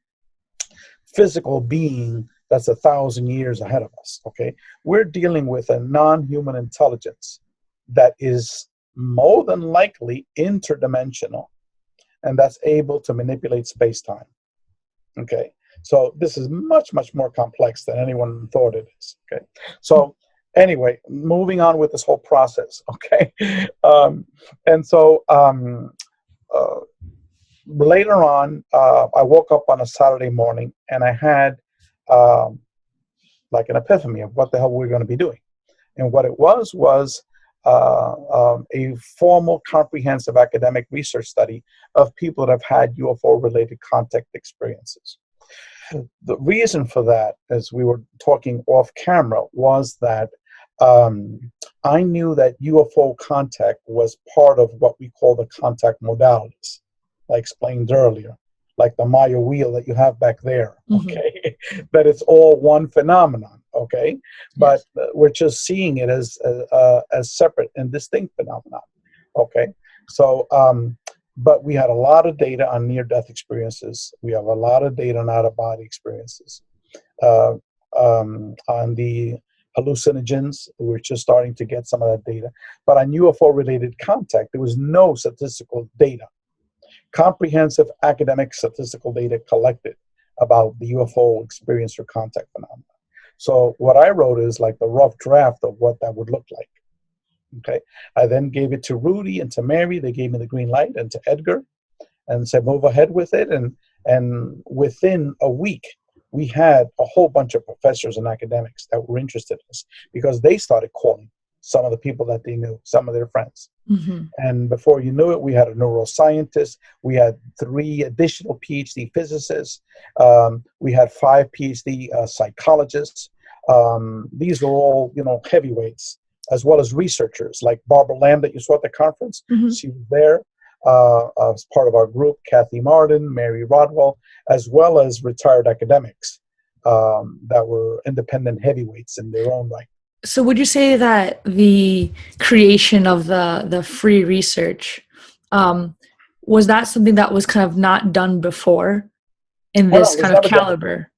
physical being that's 1,000 years ahead of us. Okay, we're dealing with a non-human intelligence that is more than likely interdimensional, and that's able to manipulate space-time. Okay, so this is much, much more complex than anyone thought it is. Okay, so anyway, moving on with this whole process. Okay, and so later on, I woke up on a Saturday morning and I had like an epiphany of what the hell we're going to be doing. And what it was a formal, comprehensive academic research study of people that have had UFO-related contact experiences. The reason for that, as we were talking off camera, was that I knew that UFO contact was part of what we call the contact modalities, I explained earlier, like the Maya wheel that you have back there, okay? That it's all one phenomenon, okay? But we're just seeing it as separate and distinct phenomenon, okay? So, but we had a lot of data on near-death experiences. We have a lot of data on out-of-body experiences. On the hallucinogens, we're just starting to get some of that data. But on UFO-related contact, there was no statistical data. Comprehensive academic statistical data collected about the UFO experience or contact phenomena. So what I wrote is like the rough draft of what that would look like. Okay. I then gave it to Rudy and to Mary. They gave me the green light, and to Edgar, and said move ahead with it. And within a week, we had a whole bunch of professors and academics that were interested in this, because they started calling. some of the people that they knew, some of their friends. Mm-hmm. And before you knew it, we had a neuroscientist. We had 3 additional PhD physicists. We had 5 PhD psychologists. These were all, heavyweights, as well as researchers like Barbara Lamb that you saw at the conference. Mm-hmm. She was there as part of our group, Kathy Martin, Mary Rodwell, as well as retired academics that were independent heavyweights in their own right. So would you say that the creation of the free research, was that something that was kind of not done before in this kind of caliber?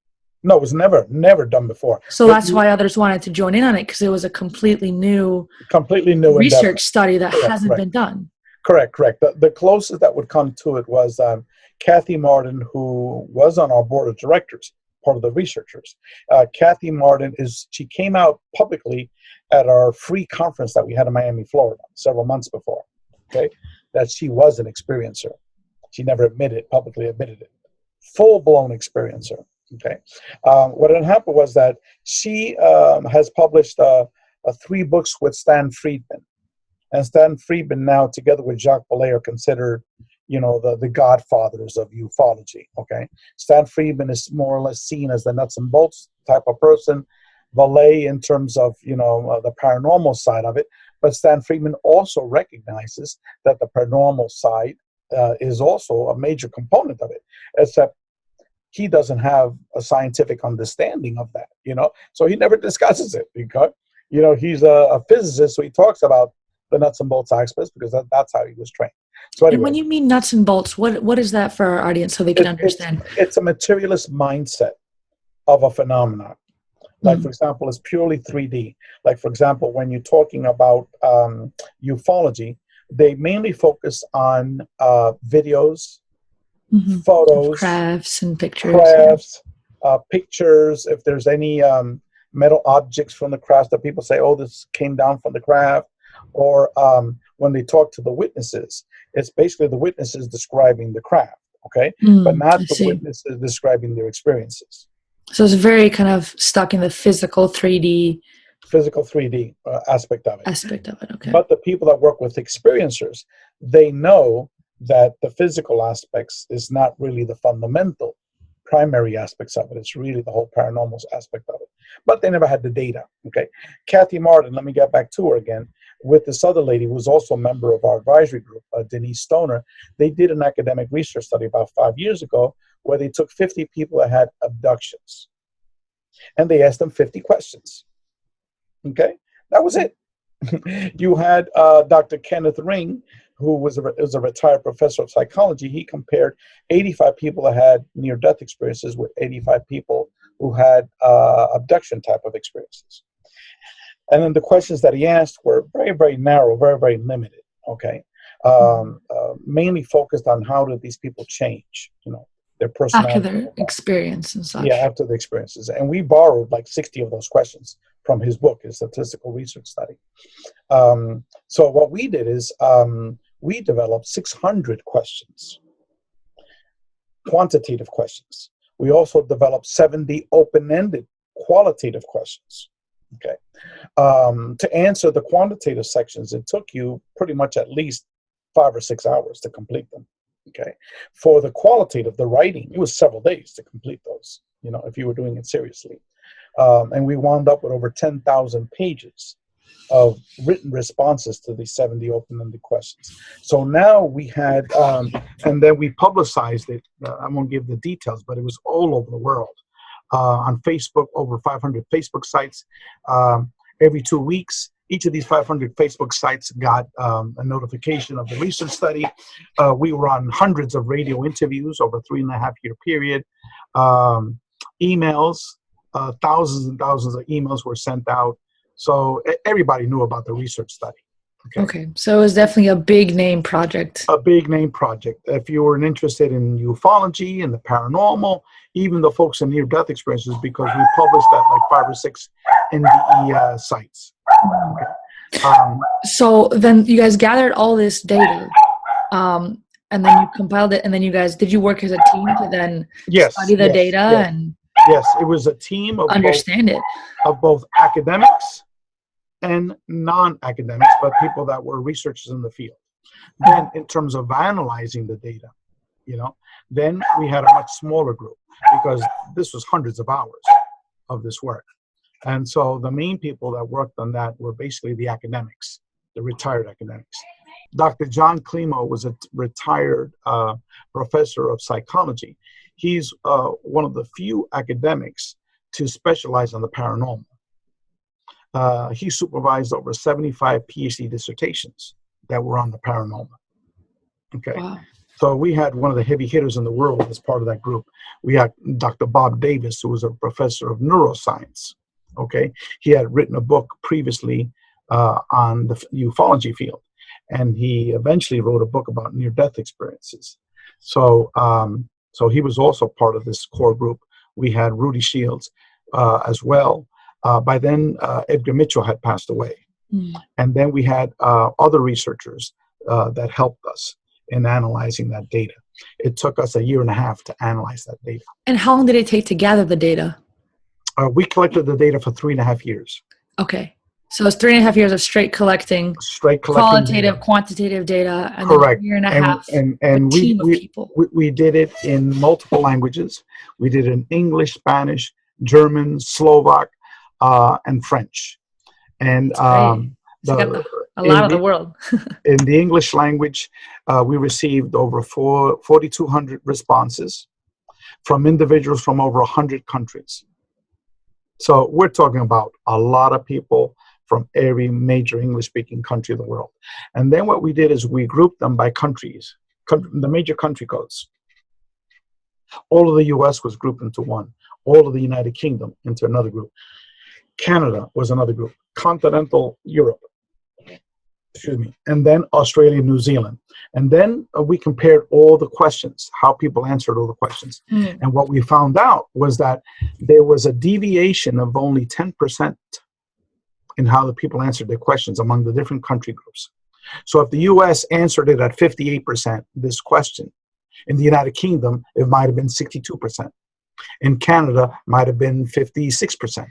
No, it was never done before. So that's why others wanted to join in on it, because it was a completely new research study that hasn't been done. Correct. The closest that would come to it was Kathy Martin, who was on our board of directors, part of the researchers. Kathy Martin she came out publicly at our free conference that we had in Miami, Florida, several months before. Okay, that she was an experiencer. She never publicly admitted it. Full-blown experiencer. Okay, what had happened was that she has published 3 books with Stan Friedman, and Stan Friedman now, together with Jacques Vallée, are considered the godfathers of ufology. Okay, Stan Friedman is more or less seen as the nuts and bolts type of person. Vallée in terms of the paranormal side of it, but Stan Friedman also recognizes that the paranormal side is also a major component of it, except he doesn't have a scientific understanding of that, so he never discusses it because he's a physicist, so he talks about the nuts and bolts aspects because that's how he was trained. So anyway, and when you mean nuts and bolts, what is that for our audience so they can understand? It's a materialist mindset of a phenomenon. Like, for example, it's purely 3D. Like, for example, when you're talking about ufology, they mainly focus on videos, photos, crafts and pictures. Pictures. If there's any metal objects from the craft that people say, oh, this came down from the craft, or when they talk to the witnesses, it's basically the witnesses describing the craft, okay? But not the witnesses describing their experiences. So it's very kind of stuck in the physical 3D aspect of it. Okay. But the people that work with experiencers, they know that the physical aspects is not really the fundamental primary aspects of it. It's really the whole paranormal aspect of it. But they never had the data, okay? Kathy Martin, let me get back to her again, with this other lady who was also a member of our advisory group, Denise Stoner. They did an academic research study about 5 years ago where they took 50 people that had abductions, and they asked them 50 questions. Okay, that was it. You had Dr. Kenneth Ring, who was a retired professor of psychology. He compared 85 people that had near-death experiences with 85 people who had abduction type of experiences. And then the questions that he asked were very, very narrow, very, very limited. Okay, mainly focused on how did these people change, their personality. After their experience and such. Yeah, after the experiences. And we borrowed like 60 of those questions from his book, his statistical research study. So what we did is we developed 600 questions, quantitative questions. We also developed 70 open-ended qualitative questions. Okay. To answer the quantitative sections, it took you pretty much at least 5 or 6 hours to complete them. Okay. For the qualitative, the writing, it was several days to complete those, if you were doing it seriously. And we wound up with over 10,000 pages of written responses to these 70 open-ended questions. So now we had, and then we publicized it. I won't give the details, but it was all over the world. On Facebook, over 500 Facebook sites. Every 2 weeks, each of these 500 Facebook sites got a notification of the research study. We were on hundreds of radio interviews over a 3.5-year period. Emails, thousands and thousands of emails were sent out. So everybody knew about the research study. Okay, so it was definitely a big name project. A big name project. If you were interested in ufology and the paranormal, even the folks in near-death experiences, because we published at like 5 or 6 NDE sites. Okay. So then you guys gathered all this data, and then you compiled it, and then did you work as a team to then study the data and? Yes, it was a team of understand both academics and non-academics, but people that were researchers in the field. Then in terms of analyzing the data, then we had a much smaller group because this was hundreds of hours of this work. And so the main people that worked on that were basically the academics, the retired academics. Dr. John Klimo was a retired professor of psychology. He's one of the few academics to specialize on the paranormal. He supervised over 75 PhD dissertations that were on the paranormal. Okay. Wow. So we had one of the heavy hitters in the world as part of that group. We had Dr. Bob Davis, who was a professor of neuroscience. Okay. He had written a book previously on the ufology field, and he eventually wrote a book about near-death experiences. So he was also part of this core group. We had Rudy Shields as well. By then, Edgar Mitchell had passed away. And then we had other researchers that helped us in analyzing that data. It took us 1.5 years to analyze that data. And how long did it take to gather the data? We collected the data for 3.5 years. Okay. So it's 3.5 years of straight collecting qualitative, quantitative data, and correct. Then 1.5 years and team of people. We did it in multiple languages. We did it in English, Spanish, German, Slovak, and French. And a lot of the world. In the English language, we received over 4,200 responses from individuals from over 100 countries. So we're talking about a lot of people from every major English-speaking country of the world. And then what we did is we grouped them by countries, the major country codes. All of the US was grouped into one. All of the United Kingdom into another group. Canada was another group. Continental Europe. And then Australia, New Zealand. And then we compared all the questions, how people answered all the questions. And what we found out was that there was a deviation of only 10% in how the people answered their questions among the different country groups. So if the US answered it at 58%, this question, in the United Kingdom, it might have been 62%. In Canada, might have been 56%.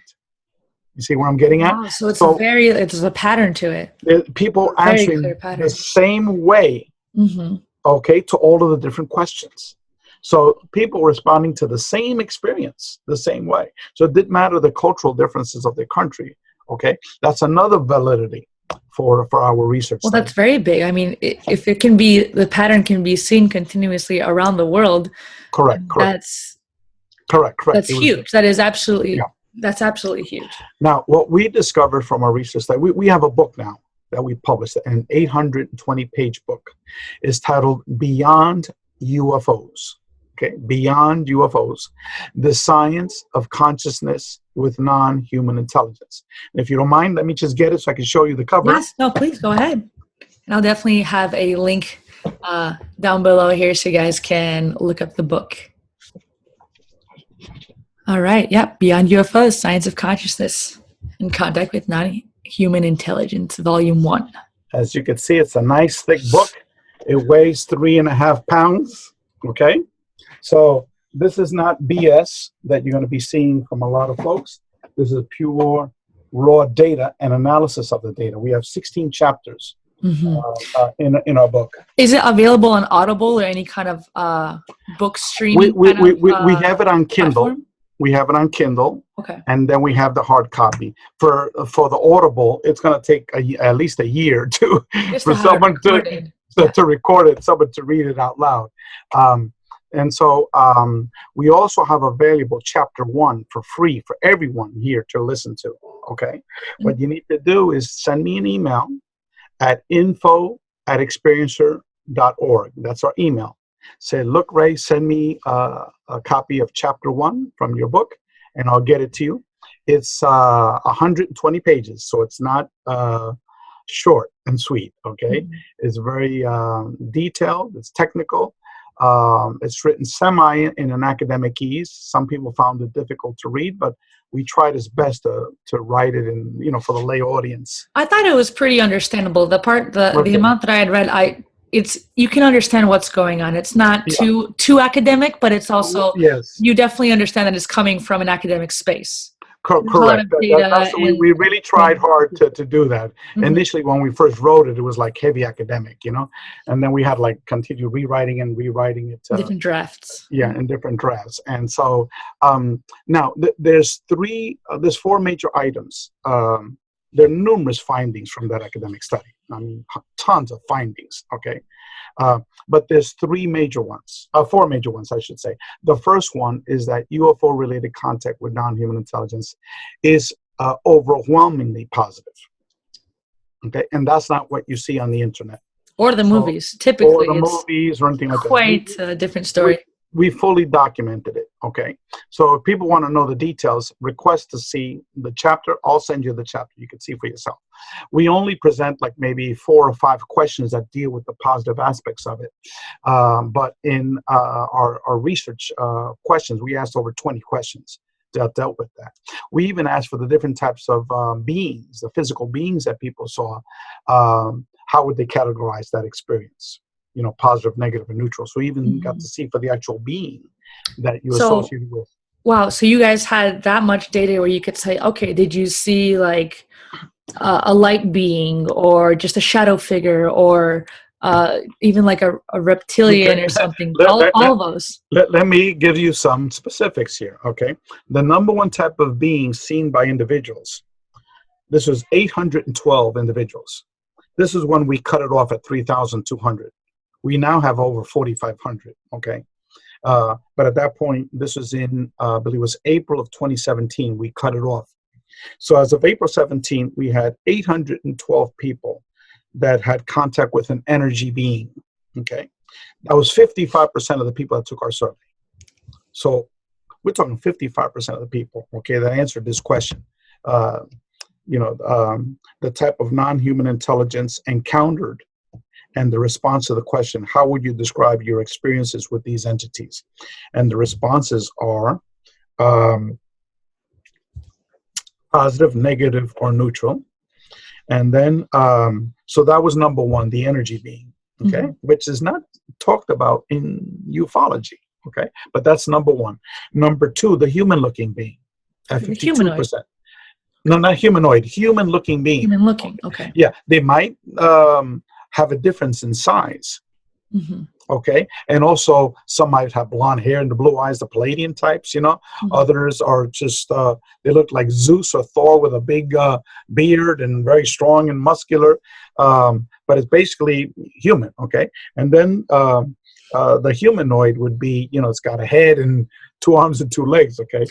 You see where I'm getting at? Wow, so it's a pattern to it. People answering the same way, okay, to all of the different questions. So people responding to the same experience the same way. So it didn't matter the cultural differences of their country, okay? That's another validity for our research. Well, that's very big. I mean, if it can be, the pattern can be seen continuously around the world. Correct. That's huge. That is absolutely... Yeah. That's absolutely huge. Now, what we discovered from our research, that we have a book now that we published, an 820-page book. It's titled Beyond UFOs. Okay, Beyond UFOs, the Science of Consciousness with Non-Human Intelligence. And if you don't mind, let me just get it so I can show you the cover. Yes, no, please go ahead. And I'll definitely have a link down below here so you guys can look up the book. All right. Yep. Beyond UFOs, Science of Consciousness in Contact with Non-Human Intelligence, Volume 1. As you can see, it's a nice thick book. It weighs 3.5 pounds. Okay. So this is not BS that you're going to be seeing from a lot of folks. This is pure raw data and analysis of the data. We have 16 chapters in our book. Is it available on Audible or any kind of book streaming? We have it on Kindle. Platform? We have it on Kindle, and then we have the hard copy. For the Audible, it's going to take at least a year for someone to record it, someone to read it out loud. And so we also have available Chapter 1 for free for everyone here to listen to. Okay, what you need to do is send me an email at info@experiencer.org. That's our email. Say, look, Ray, send me a copy of Chapter 1 from your book, and I'll get it to you. It's 120 pages, so it's not short and sweet, okay? It's very detailed. It's technical. It's written semi in an academic ease. Some people found it difficult to read, but we tried as best to write it in, for the lay audience. I thought it was pretty understandable. The amount that I had read, you can understand what's going on. It's not too academic, but it's also, you definitely understand that it's coming from an academic space. There's a lot of Correct. data and We really tried hard to do that. Mhm. Initially, when we first wrote it, it was like heavy academic, and then we had like continue rewriting it. different drafts. In different drafts. And so now there's four major items. There are numerous findings from that academic study. I mean, tons of findings. Okay. But there's four major ones, I should say. The first one is that UFO-related contact with non-human intelligence is overwhelmingly positive. Okay, and that's not what you see on the internet or the movies. Typically, or the movies or anything like that. Quite a different story. We fully documented it. Okay, so if people want to know the details, request to see the chapter. I'll send you the chapter. You can see for yourself. We only present like maybe 4 or 5 questions that deal with the positive aspects of it. But in our research questions, we asked over 20 questions that dealt with that. We even asked for the different types of beings, the physical beings that people saw. How would they categorize that experience? Positive, negative, and neutral. So we even got to see for the actual being that you associated with. Wow. So you guys had that much data where you could say, okay, did you see like a light being or just a shadow figure or even like a reptilian or something? All of those. Let me give you some specifics here. Okay. The number one type of being seen by individuals, this was 812 individuals. This is when we cut it off at 3,200. We now have over 4,500, okay? But at that point, this was in, I believe it was April of 2017, we cut it off. So as of April 17, we had 812 people that had contact with an energy being, okay? That was 55% of the people that took our survey. So we're talking 55% of the people, okay, that answered this question. The type of non-human intelligence encountered and the response to the question, how would you describe your experiences with these entities? And the responses are positive, negative, or neutral. And then, so that was number one, the energy being, okay, which is not talked about in ufology, okay, but that's number one. Number two, the human-looking being at 52%. Humanoid. No, not humanoid, human-looking being. Human-looking, okay. Yeah, they might have a difference in size, okay? And also, some might have blonde hair and the blue eyes, the Palladian types, Others are just, they look like Zeus or Thor with a big beard and very strong and muscular, but it's basically human, okay? And then the humanoid would be, it's got a head and 2 arms and 2 legs, okay?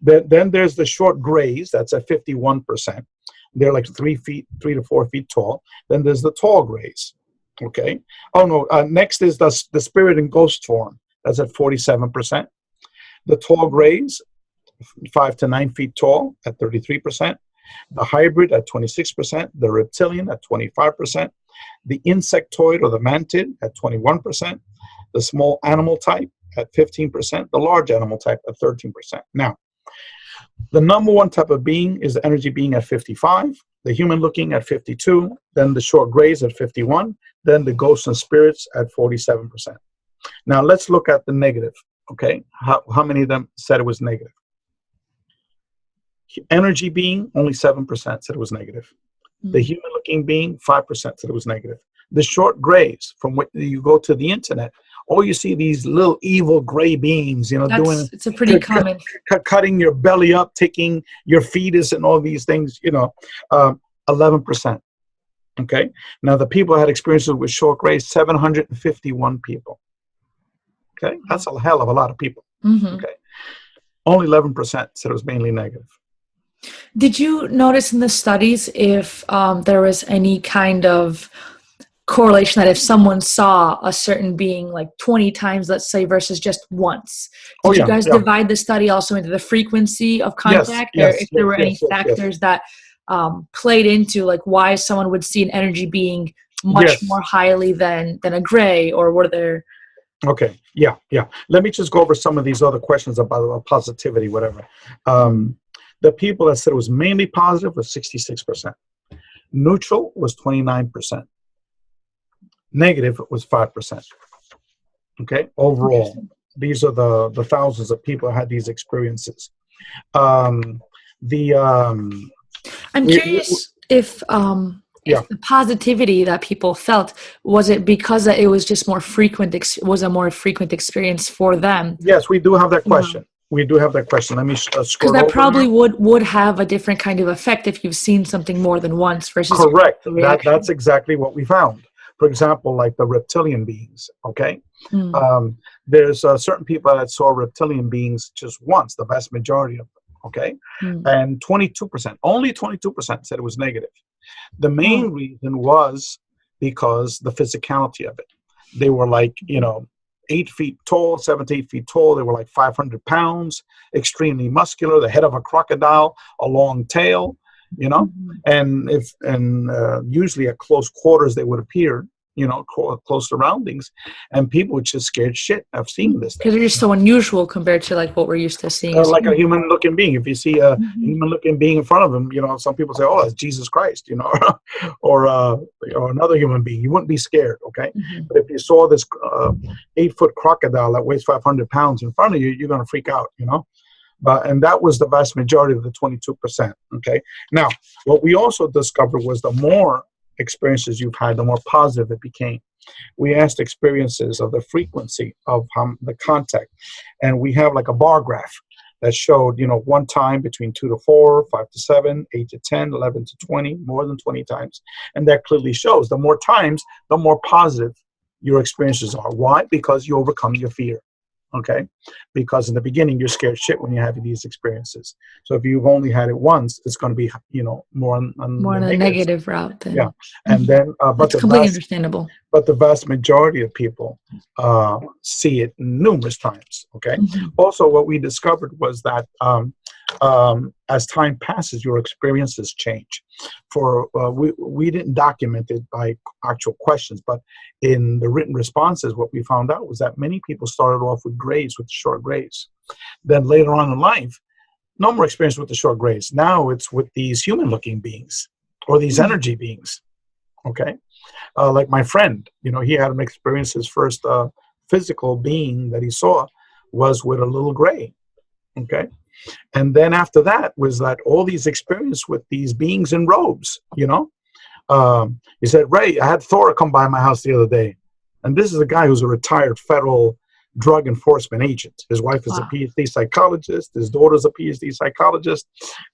Then there's the short grays, that's at 51%. They're like 3 to 4 feet tall. Then there's the tall grays, okay? Oh no, next is the spirit and ghost form. That's at 47%. The tall grays, 5 to 9 feet tall at 33%. The hybrid at 26%. The reptilian at 25%. The insectoid or the mantid at 21%. The small animal type at 15%. The large animal type at 13%. Now, the number one type of being is the energy being at 55, the human looking at 52, then the short grays at 51, then the ghosts and spirits at 47%. Now let's look at the negative, okay? How many of them said it was negative? Energy being, only 7% said it was negative. The human looking being, 5% said it was negative. The short grays, from what you go to the internet, all you see these little evil gray beings, it's a pretty common. Cutting your belly up, taking your fetus and all these things, 11%. Okay. Now the people had experiences with short grays, 751 people. Okay. That's a hell of a lot of people. Okay. Only 11% said it was mainly negative. Did you notice in the studies if there was any kind of correlation that if someone saw a certain being like 20 times, let's say, versus just once? Did you guys divide the study also into the frequency of contact? Or if there were any factors that played into like why someone would see an energy being much more highly than a gray, or were there? Okay, yeah. Let me just go over some of these other questions about positivity, whatever. The people that said it was mainly positive was 66%. Neutral was 29%. Negative was 5%. Okay, overall, these are the thousands of people who had these experiences. I'm curious if the positivity that people felt, was it because that it was just more frequent, was a more frequent experience for them? Yes, we do have that question. We do have that question. Let me scroll over. Because that probably would have a different kind of effect if you've seen something more than once versus correct. That's exactly what we found. For example, like the reptilian beings. Okay, there's certain people that saw reptilian beings just once. The vast majority of them. Okay, and 22%, only 22% said it was negative. The main reason was because the physicality of it. They were like, 8 feet tall, 7 to 8 feet tall. They were like 500 pounds, extremely muscular, the head of a crocodile, a long tail, and usually at close quarters they would appear, close surroundings, and people were just scared shit of seeing this. Because they're just so unusual compared to like what we're used to seeing. Like a human-looking being. If you see a human-looking being in front of him, some people say, "Oh, that's Jesus Christ," or another human being. You wouldn't be scared, okay? But if you saw this 8-foot crocodile that weighs 500 pounds in front of you, you're going to freak out, and that was the vast majority of the 22%. Okay. Now, what we also discovered was the more experiences you've had, the more positive it became. We asked experiences of the frequency of the contact, and we have like a bar graph that showed, 1 time between 2 to 4, 5 to 7, 8 to 10, 11 to 20, more than 20 times. And that clearly shows the more times, the more positive your experiences are. Why? Because you overcome your fear. Okay, because in the beginning you're scared shit when you're having these experiences. So if you've only had it once, it's going to be more on the negative route. Then. And then that's completely understandable. But the vast majority of people see it numerous times. Okay. Also, what we discovered was that as time passes, your experiences change. We didn't document it by actual questions, but in the written responses, what we found out was that many people started off with grays, with short grays. Then later on in life, no more experience with the short grays. Now it's with these human-looking beings or these energy beings. Okay, like my friend, he had an experience. His first physical being that he saw was with a little gray. Okay. And then after that was that all these experience with these beings in robes, he said, "Ray, I had Thora come by my house the other day." And this is a guy who's a retired federal drug enforcement agent. His wife is a PhD psychologist. His daughter's a PhD psychologist.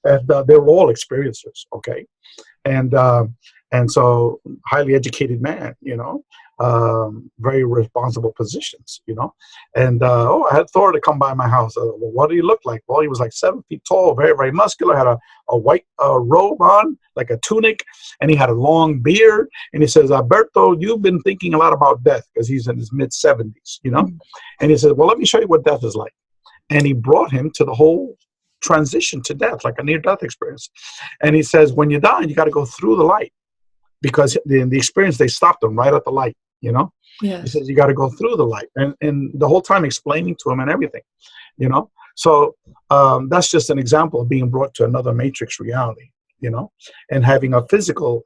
And they were all experiencers, okay? And so highly educated man, very responsible positions, and I had Thor to come by my house. Well, what did he look like? Well, he was like 7 feet tall, very, very muscular, had a white robe on, like a tunic, and he had a long beard. And he says, "Alberto, you've been thinking a lot about death," because he's in his mid-70s, And he said, "Well, let me show you what death is like." And he brought him to the whole transition to death, like a near-death experience. And he says, when you die, you got to go through the light. Because in the experience, they stopped him right at the light, Yes. He says, you got to go through the light. And the whole time explaining to him and everything, So that's just an example of being brought to another matrix reality, and having a physical,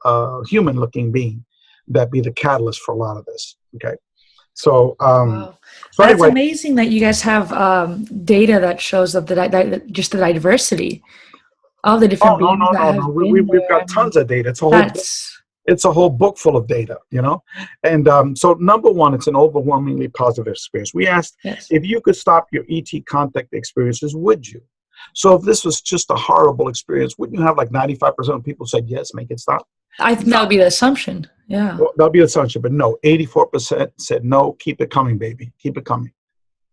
human-looking being that be the catalyst for a lot of this, okay? So, wow. So that's anyway, amazing that you guys have data that shows of just the diversity of the different beings. No. We've got tons of data. It's a whole book full of data, And so number one, it's an overwhelmingly positive experience. We asked if you could stop your ET contact experiences, would you? So if this was just a horrible experience, wouldn't you have like 95% of people said yes, make it stop? I think that would be the assumption. Yeah. Well, that would be the assumption, but no, 84% said no, keep it coming, baby. Keep it coming.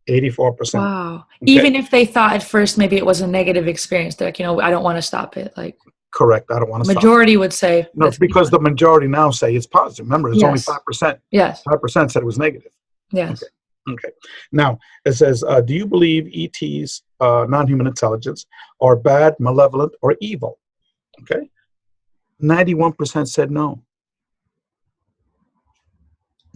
84%. Wow. Okay. Even if they thought at first maybe it was a negative experience, they're like, I don't want to stop it. Like. Correct. I don't want to stop. Majority would say. No, because the majority now say it's positive. Remember, it's only 5%. Yes. 5% said it was negative. Yes. Okay. Now, it says, do you believe ETs, non-human intelligence, are bad, malevolent, or evil? Okay. 91% said no.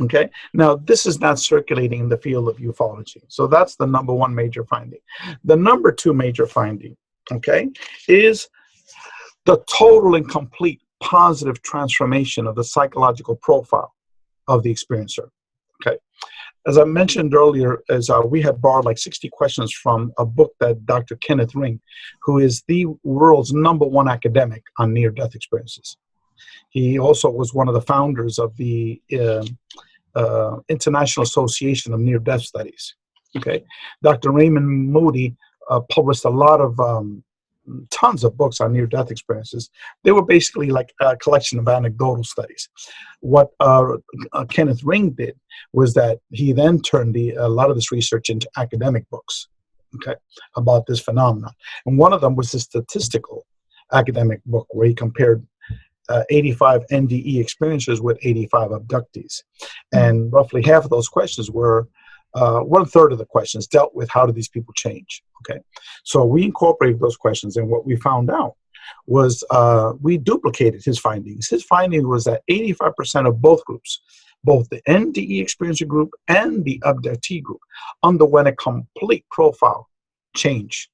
Okay. Now, this is not circulating in the field of ufology. So that's the number one major finding. The number two major finding, okay, is the total and complete positive transformation of the psychological profile of the experiencer. Okay. as I mentioned earlier, we had borrowed like 60 questions from a book that Dr. Kenneth Ring, who is the world's #1 academic on near-death experiences. He also was one of the founders of the International Association of Near-Death Studies. Okay, Dr. Raymond Moody published a lot of tons of books on near-death experiences. They were basically like a collection of anecdotal studies. What Kenneth Ring did was that he then turned a lot of this research into academic books, okay, about this phenomenon. And one of them was a statistical academic book where he compared 85 NDE experiences with 85 abductees. And roughly half of those questions were, 1/3 of the questions dealt with how do these people change, okay? So we incorporated those questions, and what we found out was we duplicated his findings. His finding was that 85% of both groups, both the NDE experiencer group and the abductee group, underwent a complete profile change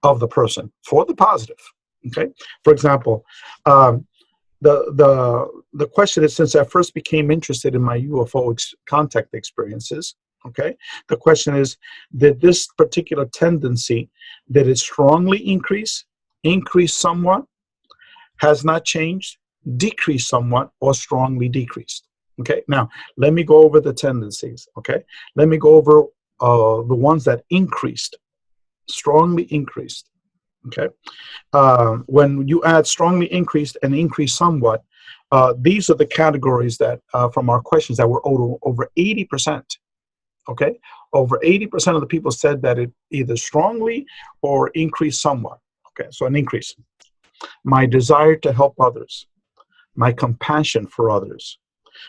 of the person for the positive, okay? For example, the question is, since I first became interested in my UFO contact experiences, okay, the question is, did this particular tendency, did it strongly increase somewhat, has not changed, decreased somewhat, or strongly decreased? Okay, now let me go over the tendencies. Okay, let me go over the ones that increased, strongly increased. Okay, when you add strongly increased and increased somewhat, these are the categories that from our questions that were over 80%. Okay, over 80% of the people said that it either strongly or increased somewhat. Okay, so an increase. My desire to help others, my compassion for others,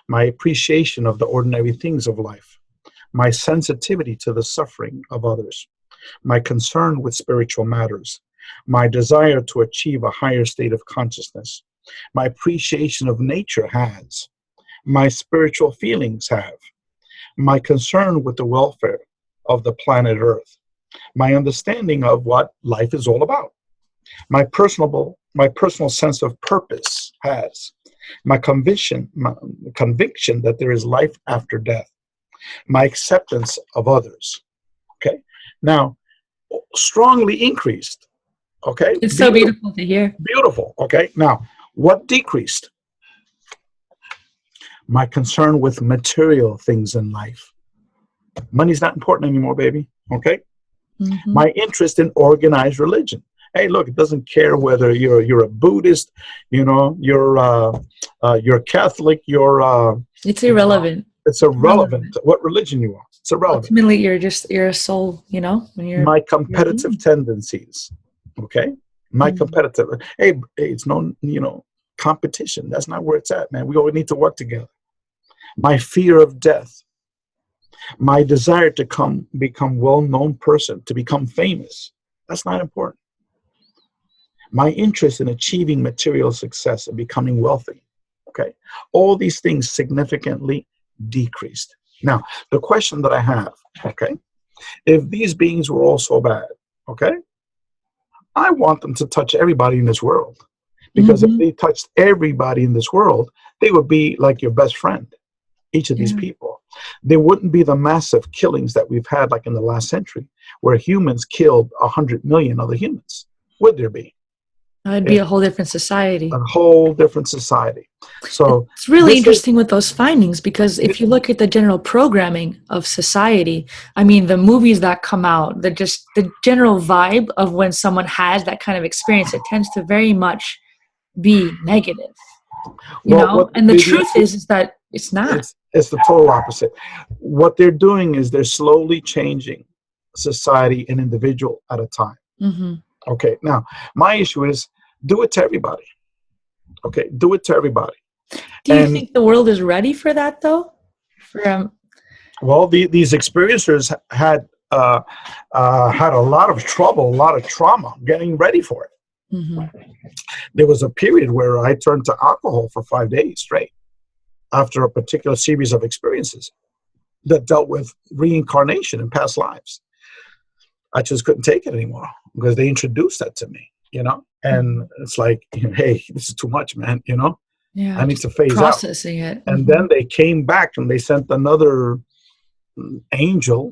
my appreciation of the ordinary things of life, my sensitivity to the suffering of others, my concern with spiritual matters, my desire to achieve a higher state of consciousness, my appreciation of nature has, my spiritual feelings have, my concern with the welfare of the planet Earth, my understanding of what life is all about, my personal sense of purpose has, my conviction that there is life after death, my acceptance of others. Okay, now strongly increased. Okay, it's so beautiful to hear. Beautiful. Okay, now what decreased? My concern with material things in life. Money's not important anymore, baby. Okay. Mm-hmm. My interest in organized religion. Hey, look, it doesn't care whether you're a Buddhist, you know, you're Catholic, it's irrelevant. It's irrelevant what religion you are. It's irrelevant. Ultimately, you're a soul, you know. When you're my competitive tendencies. Okay. My competitive. Hey, it's no, competition. That's not where it's at, man. We all need to work together. My fear of death, my desire to become well-known person, to become famous. That's not important. My interest in achieving material success and becoming wealthy. Okay. All these things significantly decreased. Now, the question that I have, okay, if these beings were all so bad, okay, I want them to touch everybody in this world. Because if they touched everybody in this world, they would be like your best friend, each of these people. There wouldn't be the massive killings that we've had like in the last century, where humans killed 100 million other humans. Would there be? It'd be a whole different society. A whole different society. So it's really interesting with those findings, because if you look at the general programming of society, I mean, the movies that come out, the general vibe of when someone has that kind of experience, it tends to very much be negative. You know? And the truth is that it's not. It's the total opposite. What they're doing is they're slowly changing society an individual at a time. Mm-hmm. Okay, now my issue is do it to everybody. Okay, do it to everybody. Do you think the world is ready for that, though? Well, these experiencers had a lot of trouble, a lot of trauma getting ready for it. Mm-hmm. There was a period where I turned to alcohol for 5 days straight after a particular series of experiences that dealt with reincarnation in past lives. I just couldn't take it anymore because they introduced that to me, and it's like, hey, this is too much, man, Yeah, I need to phase processing out. it. And then they came back and they sent another angel,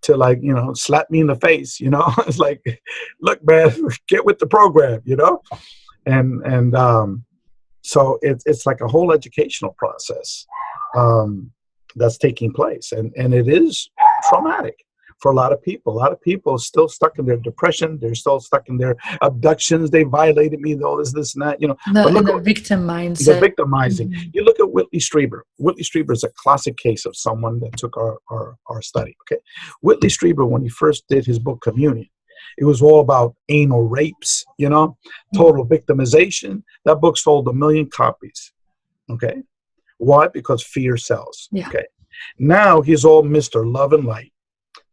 to like, slap me in the face, it's like, look, man, get with the program, and so it's like a whole educational process that's taking place, and it is traumatic for a lot of people. A lot of people are still stuck in their depression. They're still stuck in their abductions. They violated me, all this and that, But look, the victim mindset. The victimizing. Mm-hmm. You look at Whitley Strieber. Whitley Strieber is a classic case of someone that took our study. Okay, Whitley Strieber, when he first did his book Communion, it was all about anal rapes, total victimization. That book sold 1 million copies. Okay, why? Because fear sells. Yeah. Okay, now he's all Mr. Love and Light,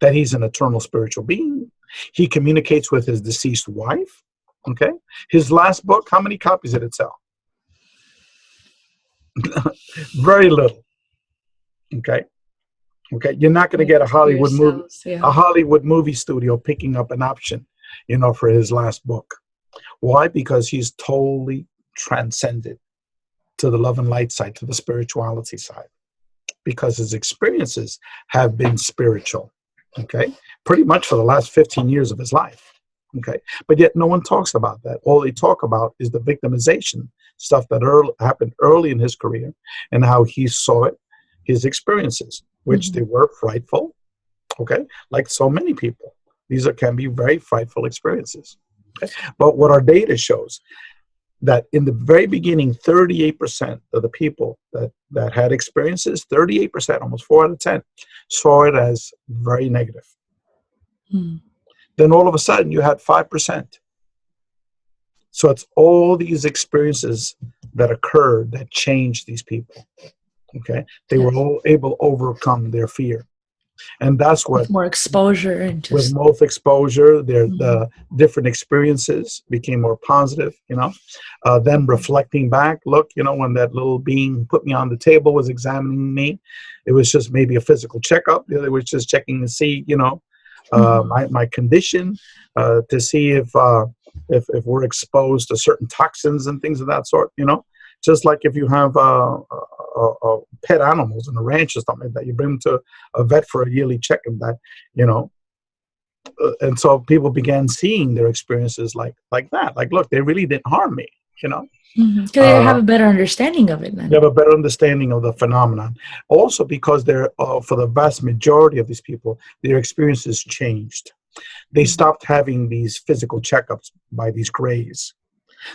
that he's an eternal spiritual being. He communicates with his deceased wife. Okay, his last book, how many copies did it sell? Very little. Okay, you're not going to get a Hollywood movie, a Hollywood movie studio picking up an option, for his last book. Why? Because he's totally transcended to the love and light side, to the spirituality side, because his experiences have been spiritual. Okay, pretty much for the last 15 years of his life. Okay, but yet no one talks about that. All they talk about is the victimization stuff that happened early in his career, and how he saw it, his experiences, which they were frightful. Okay, like so many people, these can be very frightful experiences. Okay? But what our data shows, that in the very beginning, 38% of the people that had experiences, 38%, almost 4 out of 10, saw it as very negative. Then all of a sudden you had 5%. So it's all these experiences that occurred that changed these people. Okay, they were all able to overcome their fear. And that's what, with more exposure, and just with more exposure, the different experiences became more positive. Then reflecting back, look, when that little being put me on the table, was examining me, it was just maybe a physical checkup. They were just checking to see, my condition, to see if we're exposed to certain toxins and things of that sort. Just like if you have pet animals in a ranch or something like that, you bring them to a vet for a yearly checkup. That and so people began seeing their experiences like that. Like, look, they really didn't harm me. Because they have a better understanding of it then. They have a better understanding of the phenomenon. Also, because they're for the vast majority of these people, their experiences changed. They stopped having these physical checkups by these grays.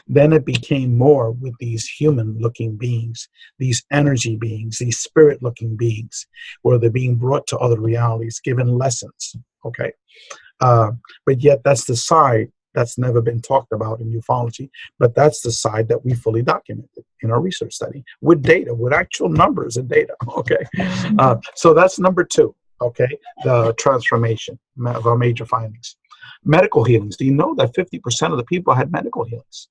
Then it became more with these human-looking beings, these energy beings, these spirit-looking beings, where they're being brought to other realities, given lessons. Okay, but yet that's the side that's never been talked about in ufology. But that's the side that we fully documented in our research study with data, with actual numbers and data. Okay, so that's number 2. Okay, the transformation of our major findings. Medical healings. Do you know that 50% of the people had medical healings?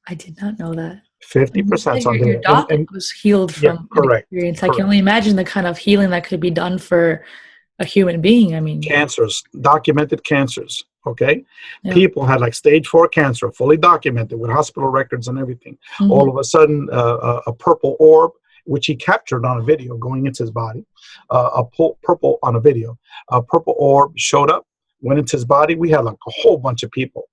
I did not know that. 50% on your doctor was healed from experience. I can only imagine the kind of healing that could be done for a human being. I mean, cancers, documented cancers. Okay, people had like stage 4 cancer, fully documented with hospital records and everything. All of a sudden, a purple orb, which he captured on a video going into his body, a purple orb showed up, went into his body. We had like a whole bunch of people.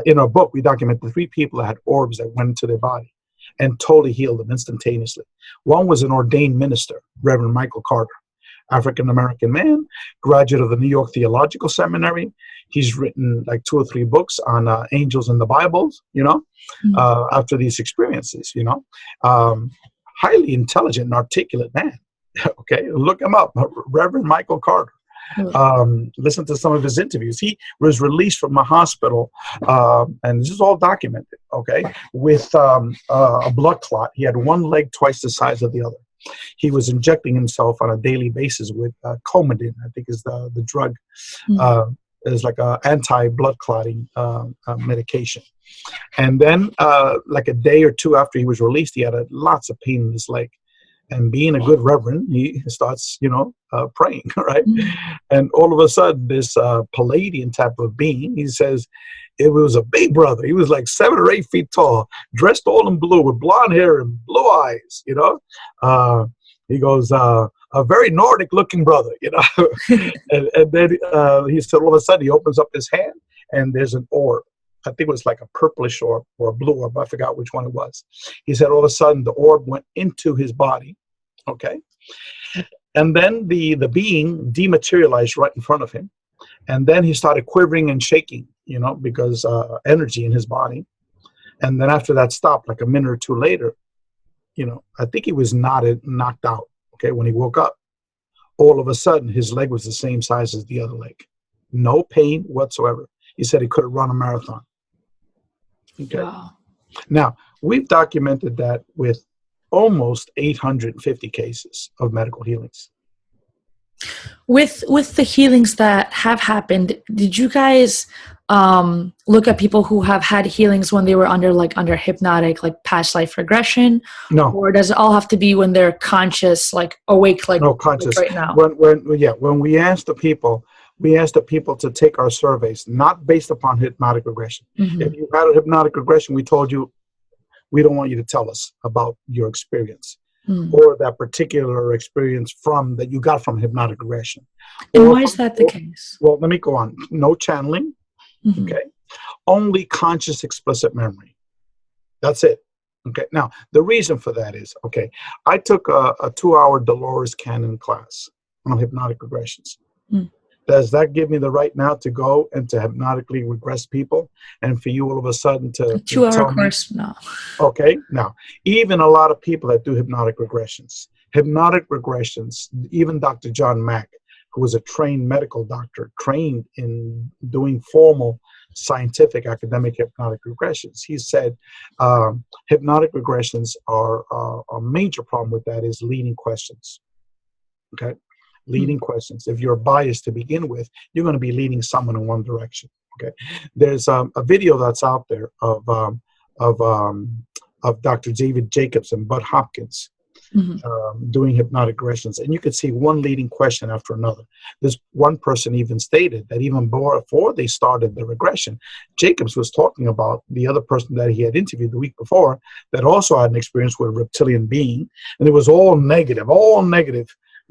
In our book, we document the 3 people that had orbs that went into their body and totally healed them instantaneously. One was an ordained minister, Reverend Michael Carter, African-American man, graduate of the New York Theological Seminary. He's written like 2 or 3 books on angels in the Bibles, after these experiences, highly intelligent and articulate man. Okay, look him up, Reverend Michael Carter. Listen to some of his interviews. He was released from a hospital, and this is all documented, okay, with a blood clot. He had one leg twice the size of the other. He was injecting himself on a daily basis with Coumadin, I think is the drug. It's like an anti-blood clotting medication. And then like a day or 2 after he was released, he had lots of pain in his leg. And being a good reverend, he starts, praying, right? And all of a sudden, this Palladian type of being, he says, it was a big brother. He was like 7 or 8 feet tall, dressed all in blue with blonde hair and blue eyes, He goes, a very Nordic looking brother, you know. and then he said, all of a sudden he opens up his hand and there's an orb. I think it was like a purplish orb or a blue orb. I forgot which one it was. He said all of a sudden the orb went into his body. Okay. And then the being dematerialized right in front of him. And then he started quivering and shaking, you know, because energy in his body. And then after that stopped, like a minute or two later, you know, I think he was knocked out. Okay. When he woke up, all of a sudden his leg was the same size as the other leg. No pain whatsoever. He said he could have run a marathon. Okay. Wow. Now, we've documented that with almost 850 cases of medical healings. With the healings that have happened, did you guys look at people who have had healings when they were under hypnotic, like past life regression? No. Or does it all have to be when they're conscious, like awake, like, no, conscious. Like right now? When we asked the people, to take our surveys, not based upon hypnotic regression. Mm-hmm. If you had a hypnotic regression, we told you, we don't want you to tell us about your experience or that particular experience that you got from hypnotic regression. And why is that the case? Well, let me go on. No channeling, okay? Only conscious explicit memory. That's it. Okay. Now, the reason for that is, okay, I took a 2-hour Dolores Cannon class on hypnotic regressions. Does that give me the right now to go and to hypnotically regress people? And for you all of a sudden to... A 2-hour course? No. Okay. Now, even a lot of people that do hypnotic regressions, even Dr. John Mack, who was a trained medical doctor, trained in doing formal scientific academic hypnotic regressions. He said hypnotic regressions are a major problem with that is leading questions. Okay. Leading questions. If you're biased to begin with, you're going to be leading someone in one direction. Okay. There's a video that's out there of Dr. David Jacobs and Bud Hopkins doing hypnotic regressions, and you could see one leading question after another. This one person even stated that even before they started the regression, Jacobs was talking about the other person that he had interviewed the week before that also had an experience with a reptilian being, and it was all negative.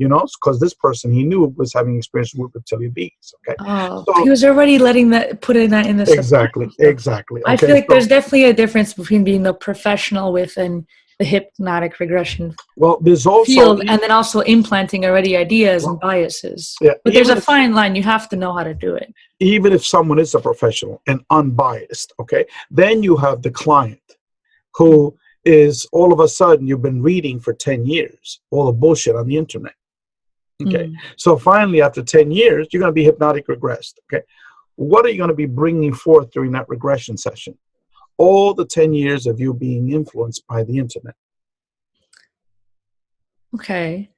You know, because this person he knew was having experience with reptilian beings. Okay. Oh, so he was already putting that in the exactly. Okay, I feel like there's definitely a difference between being the professional within the hypnotic regression there's also field and then also implanting already ideas and biases. Yeah, but there's a fine line. You have to know how to do it. Even if someone is a professional and unbiased, okay, then you have the client who is all of a sudden you've been reading for 10 years, all the bullshit on the internet. Okay. So finally, after 10 years, you're going to be hypnotic regressed. Okay. What are you going to be bringing forth during that regression session? All the 10 years of you being influenced by the internet. Okay.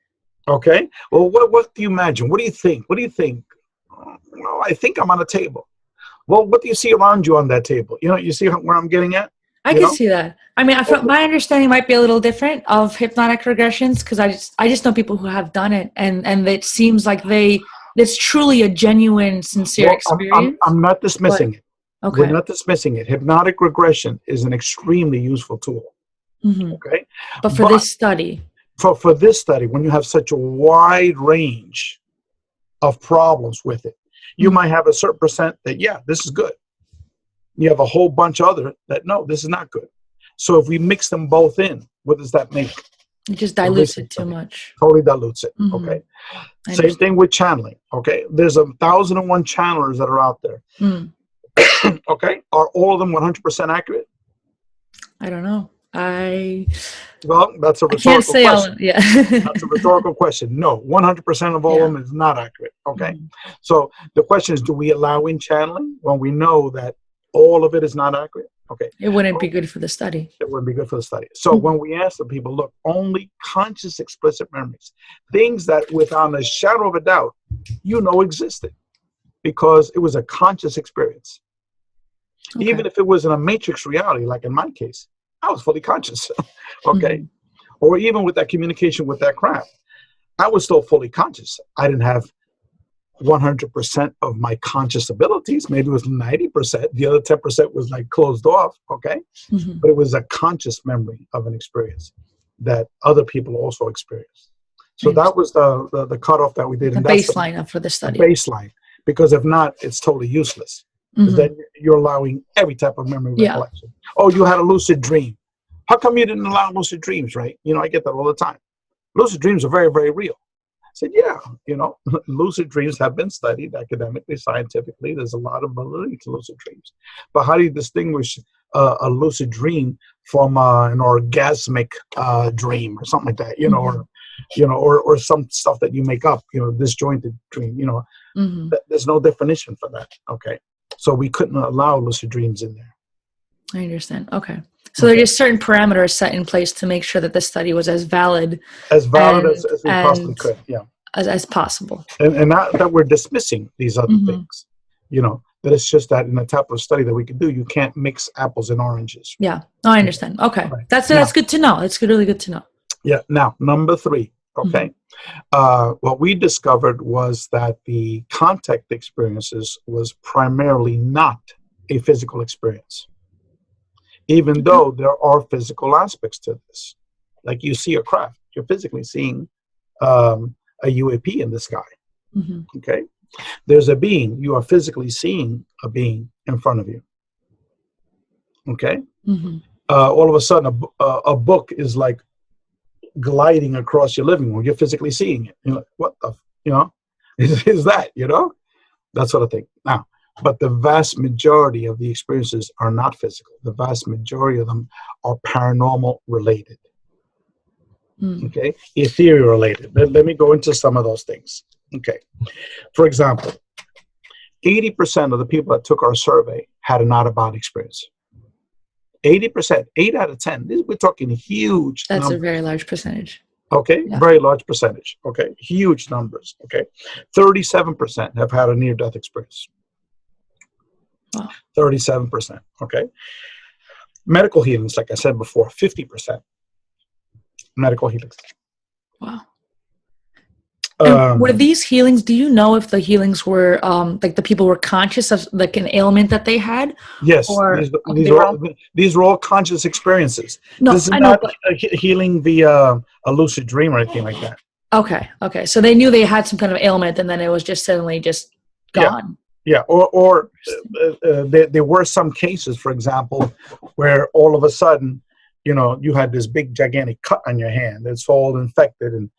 Okay. Well, what do you imagine? What do you think? Well, I think I'm on a table. Well, what do you see around you on that table? You know, you see where I'm getting at? I can see that. I mean, my understanding might be a little different of hypnotic regressions because I just know people who have done it, and it seems like it's truly a genuine, sincere experience. I'm not dismissing it. Okay. We're not dismissing it. Hypnotic regression is an extremely useful tool. Okay. But for this study, when you have such a wide range of problems with it, you might have a certain percent that this is good. You have a whole bunch other that, no, this is not good. So if we mix them both in, what does that make? It just dilutes it too much. Totally dilutes it. Okay. Same thing with channeling. Okay. There's 1,001 channelers that are out there. Okay. Are all of them 100% accurate? I don't know. Well, that's a rhetorical question. That's a rhetorical question. No, 100% of all of them is not accurate. Okay. So the question is, do we allow in channeling when we know that all of it is not accurate? Okay. It wouldn't be good for the study. It wouldn't be good for the study. So when we ask the people, look, only conscious explicit memories, things that without a shadow of a doubt, existed because it was a conscious experience. Okay. Even if it was in a matrix reality, like in my case, I was fully conscious. Okay. Or even with that communication with that craft, I was still fully conscious. I didn't have 100% of my conscious abilities. Maybe it was 90%. The other 10% was like closed off. Okay. But it was a conscious memory of an experience that other people also experienced. So that was the cutoff that we did. The and that's baseline for the the study. baseline, because if not, it's totally useless. Because then you're allowing every type of memory recollection. Oh, you had a lucid dream. How come you didn't allow lucid dreams, right? You know, I get that all the time. Lucid dreams are very, very real. I said, yeah, you know, lucid dreams have been studied academically, scientifically. There's a lot of validity to lucid dreams. But how do you distinguish a lucid dream from an orgasmic dream or something like that, you know, or some stuff that you make up, you know, disjointed dream, you know, there's no definition for that. Okay. So we couldn't allow lucid dreams in there. I understand. Okay. So there are just certain parameters set in place to make sure that the study was as valid as we possibly could. Yeah. As possible. And not that we're dismissing these other things, you know, that it's just that in the type of study that we can do, you can't mix apples and oranges. Yeah. No, I understand. Okay. Right. That's good to know. It's really good to know. Yeah. Now, number 3. Okay. What we discovered was that the contact experiences was primarily not a physical experience, even though there are physical aspects to this. Like you see a craft, you're physically seeing a UAP in the sky. Okay. There's a being, you are physically seeing a being in front of you. Okay. All of a sudden, a book is like gliding across your living room. You're physically seeing it. You're like, what the, you know, is that, you know, that sort of thing. Now, but the vast majority of the experiences are not physical. The vast majority of them are paranormal related. Okay, ethereal related. Let me go into some of those things. Okay, for example, 80% of the people that took our survey had an out-of-body experience. 80%, 8 out of 10. We're talking huge. That's numbers. a very large percentage. Okay, very large percentage. Okay, huge numbers. Okay, 37% have had a near-death experience. Wow. 37%. Okay, medical healings, like I said before, 50%. Medical healings. Wow. And were these healings, do you know if the healings were like the people were conscious of like an ailment that they had? Yes, or these are all conscious experiences. No, this is I know, not healing via a lucid dream or anything like that. Okay. So they knew they had some kind of ailment, and then it was just suddenly just gone. Yeah. Or there were some cases, for example, where all of a sudden, you know, you had this big gigantic cut on your hand. It's all infected, and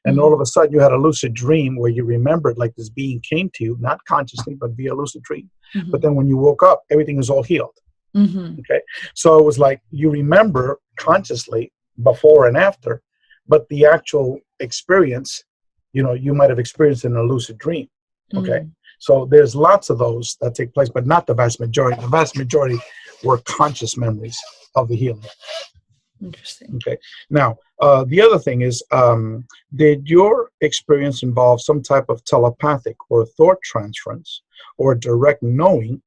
and all of a sudden you had a lucid dream where you remembered like this being came to you, not consciously, but via lucid dream. But then when you woke up, everything was all healed. Okay, so it was like you remember consciously before and after, but the actual experience, you know, you might have experienced in a lucid dream. Okay, so there's lots of those that take place, but not the vast majority. The vast majority were conscious memories of the healing. Interesting. Okay. Now, the other thing is, did your experience involve some type of telepathic or thought transference or direct knowing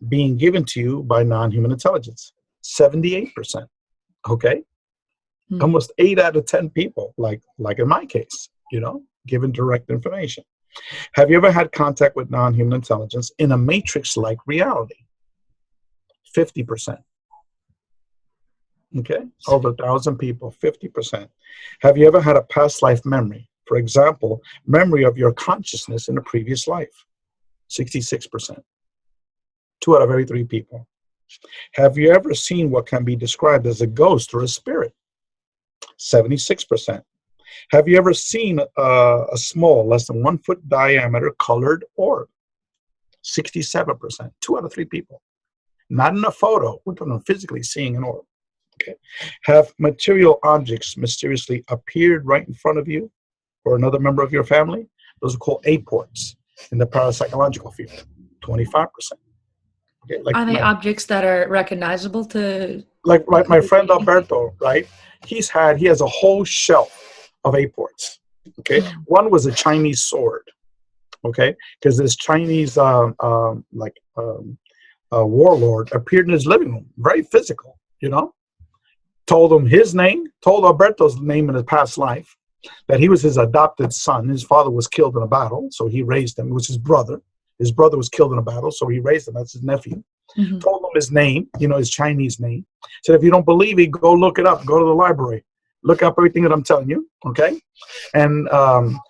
being given to you by non-human intelligence? 78%. Okay. Almost 8 out of 10 people, like in my case, you know, given direct information. Have you ever had contact with non-human intelligence in a matrix-like reality? 50%. Okay, over 1,000 people, 50%. Have you ever had a past life memory? For example, memory of your consciousness in a previous life? 66%. 2 out of every 3 people. Have you ever seen what can be described as a ghost or a spirit? 76%. Have you ever seen a small, less than 1 foot diameter colored orb? 67%. 2 out of 3 people. Not in a photo. We're talking about physically seeing an orb. Okay. Have material objects mysteriously appeared right in front of you or another member of your family? Those are called apports in the parapsychological field. 25%. Okay. Like are they objects that are recognizable to? Like my friend Alberto, right? He has a whole shelf of apports. Okay. One was a Chinese sword. Okay. Because this Chinese warlord appeared in his living room, very physical, you know. Told him his name, told Alberto's name in his past life, that he was his adopted son. His father was killed in a battle, so he raised him. It was his brother. His brother was killed in a battle, so he raised him. That's his nephew. Told him his name, you know, his Chinese name. Said, if you don't believe me, go look it up. Go to the library. Look up everything that I'm telling you, okay? And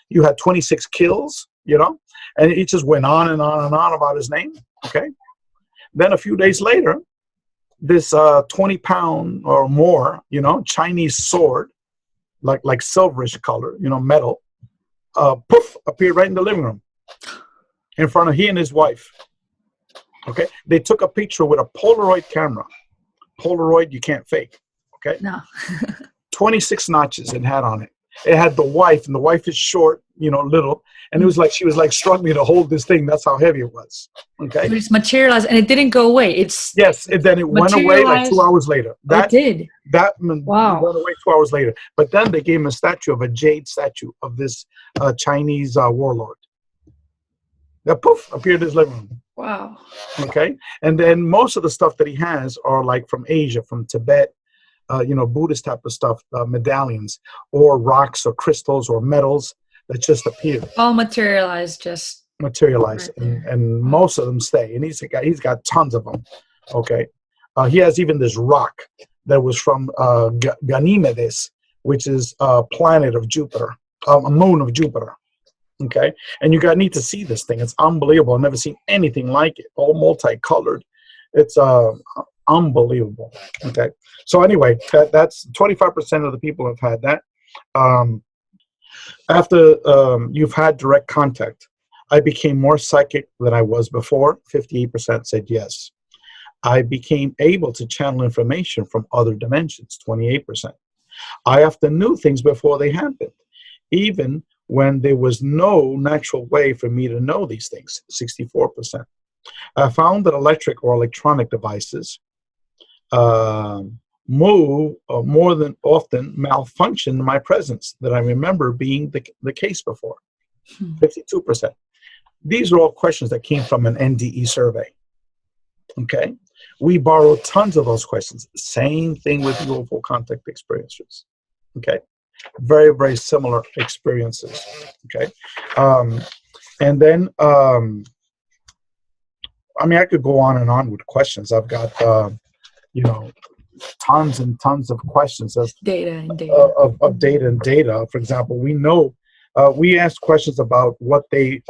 you had 26 kills, and it just went on and on and on about his name, okay? Then a few days later, this 20-pound or more, Chinese sword, like silverish color, metal, poof, appeared right in the living room in front of he and his wife. Okay, they took a picture with a Polaroid camera. Polaroid, you can't fake. Okay, No. 26 notches it had on it. It had the wife, and the wife is short, little, and it was like she was like struggling to hold this thing. That's how heavy it was. Okay, But it's materialized, and it didn't go away. Then it went away like 2 hours later. It did. Wow. Went away 2 hours later. But then they gave him a jade statue of this Chinese warlord. That poof appeared in his living room. Wow. Okay, and then most of the stuff that he has are like from Asia, from Tibet, Buddhist type of stuff, medallions, or rocks, or crystals, or metals that just appear. All materialized, right, and most of them stay. And he's got tons of them. Okay, he has even this rock that was from Ganymedes, which is a planet of Jupiter, a moon of Jupiter. Okay, and you need to see this thing. It's unbelievable. I've never seen anything like it. All multicolored. It's unbelievable. Okay, so anyway, that's 25% of the people have had that. After you've had direct contact, I became more psychic than I was before. 58% said yes. I became able to channel information from other dimensions. 28%. I often knew things before they happened, even when there was no natural way for me to know these things. 64%. I found that electric or electronic devices more than often malfunction in my presence that I remember being the case before. 52%. These are all questions that came from an NDE survey. Okay, we borrowed tons of those questions. Same thing with UFO contact experiences. Okay, very, very similar experiences. Okay, and then I could go on and on with questions. I've got tons and tons of questions of data and data. For example, we asked questions about what they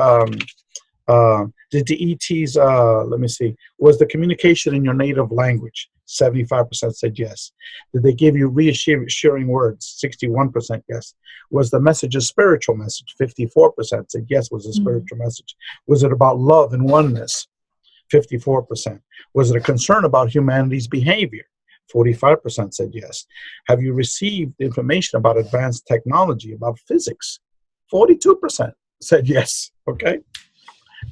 did the ETs. Let me see. Was the communication in your native language? 75% said yes. Did they give you reassuring words? 61% yes. Was the message a spiritual message? 54% said yes. Was a spiritual message. Was it about love and oneness? 54%. Was it a concern about humanity's behavior? 45% said yes. Have you received information about advanced technology, about physics? 42% said yes. Okay.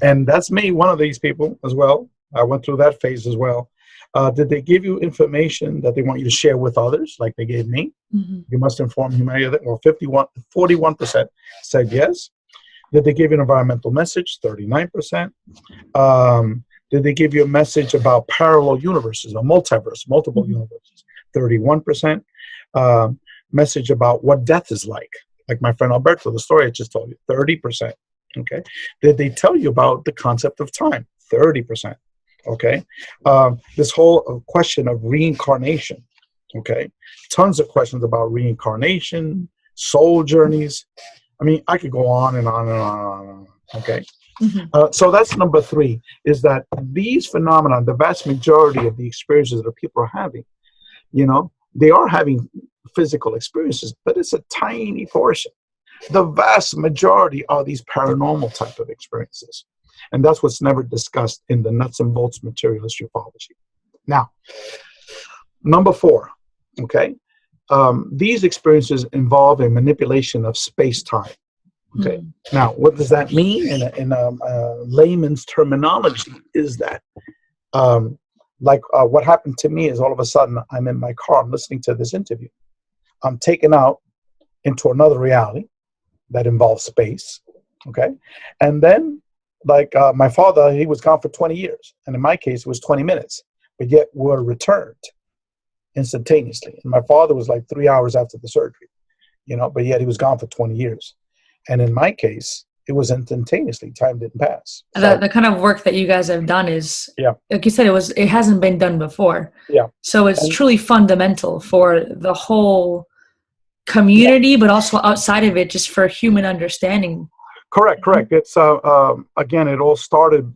And that's me, one of these people as well. I went through that phase as well. Did they give you information that they want you to share with others, like they gave me? You must inform humanity. Well, 41% said yes. Did they give you an environmental message? 39%. Did they give you a message about parallel universes, a multiverse, multiple universes? 31%. Message about what death is like my friend Alberto, the story I just told you, 30%. Okay. Did they tell you about the concept of time? 30%. Okay. This whole question of reincarnation. Okay. Tons of questions about reincarnation, soul journeys. I could go on and on and on and on. Okay. So that's number 3, is that these phenomena, the vast majority of the experiences that people are having, they are having physical experiences, but it's a tiny portion. The vast majority are these paranormal type of experiences. And that's what's never discussed in the nuts and bolts materialist ufology. Now, number 4, okay? These experiences involve a manipulation of space-time. Okay. Now, what does that mean in layman's terminology is that what happened to me is all of a sudden I'm in my car, I'm listening to this interview. I'm taken out into another reality that involves space. Okay. And then my father, he was gone for 20 years. And in my case, it was 20 minutes, but yet we're returned instantaneously. And my father was like 3 hours after the surgery, but yet he was gone for 20 years. And in my case, it was instantaneously. Time didn't pass. So, the kind of work that you guys have done is, yeah, like you said, it hasn't been done before. Yeah. So it's truly fundamental for the whole community, but also outside of it, just for human understanding. Correct. It's again, it all started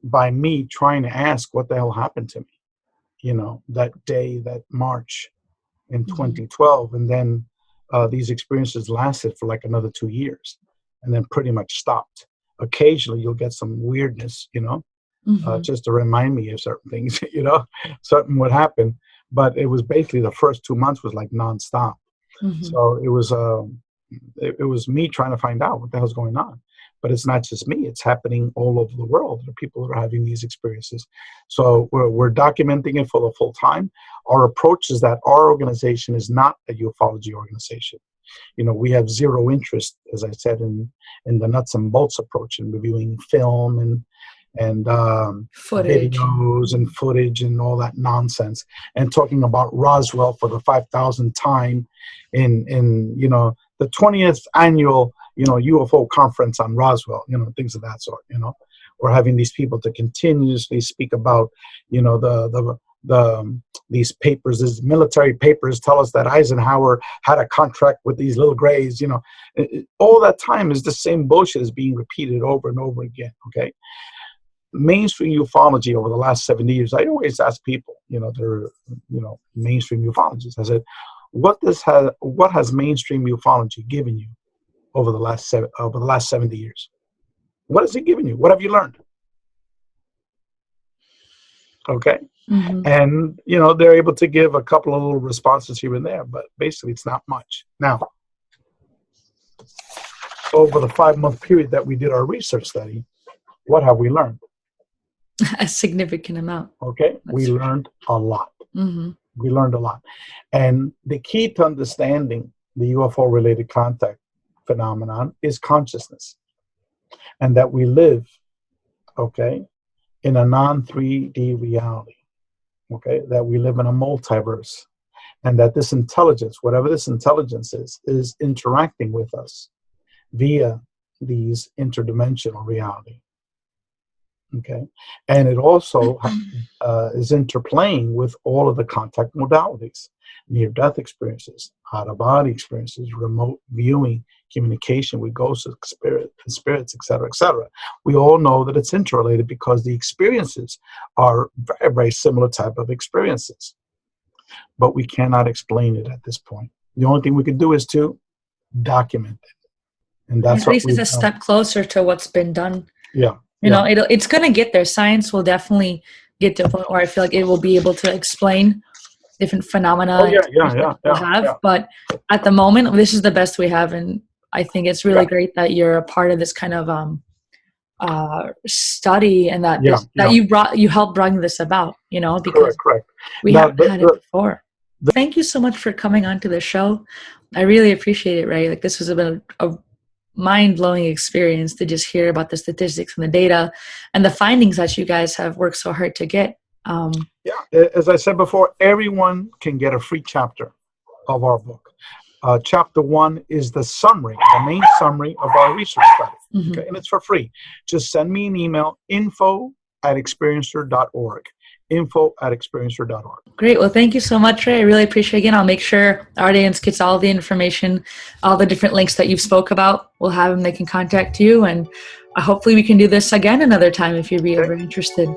by me trying to ask what the hell happened to me, that day, that March in 2012, and then these experiences lasted for like another 2 years, and then pretty much stopped. Occasionally, you'll get some weirdness, just to remind me of certain things, something would happen, but it was basically the first 2 months was like nonstop. So it was me trying to find out what the hell's going on. But it's not just me, it's happening all over the world. There are people that are having these experiences. So we're documenting it for the full time. Our approach is that our organization is not a ufology organization. We have zero interest, as I said, in the nuts and bolts approach, in reviewing film and footage. Videos and footage and all that nonsense, and talking about Roswell for the 5,000th time in the 20th annual UFO conference on Roswell, things of that sort. We're having these people to continuously speak about these papers, these military papers tell us that Eisenhower had a contract with these little grays. All that time is the same bullshit is being repeated over and over again. Okay. Mainstream ufology over the last 70 years, I always ask people, they're, mainstream ufologists, I said, what has mainstream ufology given you over the last 70 years? What has it given you? What have you learned? Okay. And, they're able to give a couple of little responses here and there, but basically it's not much. Now, over the 5-month period that we did our research study, what have we learned? A significant amount. Okay, we learned a lot. We learned a lot. And the key to understanding the UFO-related contact phenomenon is consciousness. And that we live, in a non-3D reality. That we live in a multiverse. And that this intelligence, whatever this intelligence is interacting with us via these interdimensional reality. And it also is interplaying with all of the contact modalities, near-death experiences, out-of-body experiences, remote viewing, communication with ghosts, spirits, etc., etc. We all know that it's interrelated because the experiences are very, very similar type of experiences. But we cannot explain it at this point. The only thing we can do is to document it. And that's at least it's a step closer to what's been done. Yeah. It's going to get there. Science will definitely get to a point where I feel like it will be able to explain different phenomena we'll have. But at the moment, this is the best we have. And I think it's really great that you're a part of this kind of study, and that you helped bring this about, because correct. We haven't had it before. Thank you so much for coming on to the show. I really appreciate it, Ray. Like, this was a mind-blowing experience to just hear about the statistics and the data and the findings that you guys have worked so hard to get. As I said before, everyone can get a free chapter of our book. Chapter 1 is the main summary of our research study, and it's for free. Just send me an email, info@experiencer.org. info@experiencer.org. Great. Well, thank you so much, Ray. I really appreciate it. Again, I'll make sure our audience gets all the information, all the different links that you've spoke about. We'll have them. They can contact you, and hopefully we can do this again another time if you'd be ever interested.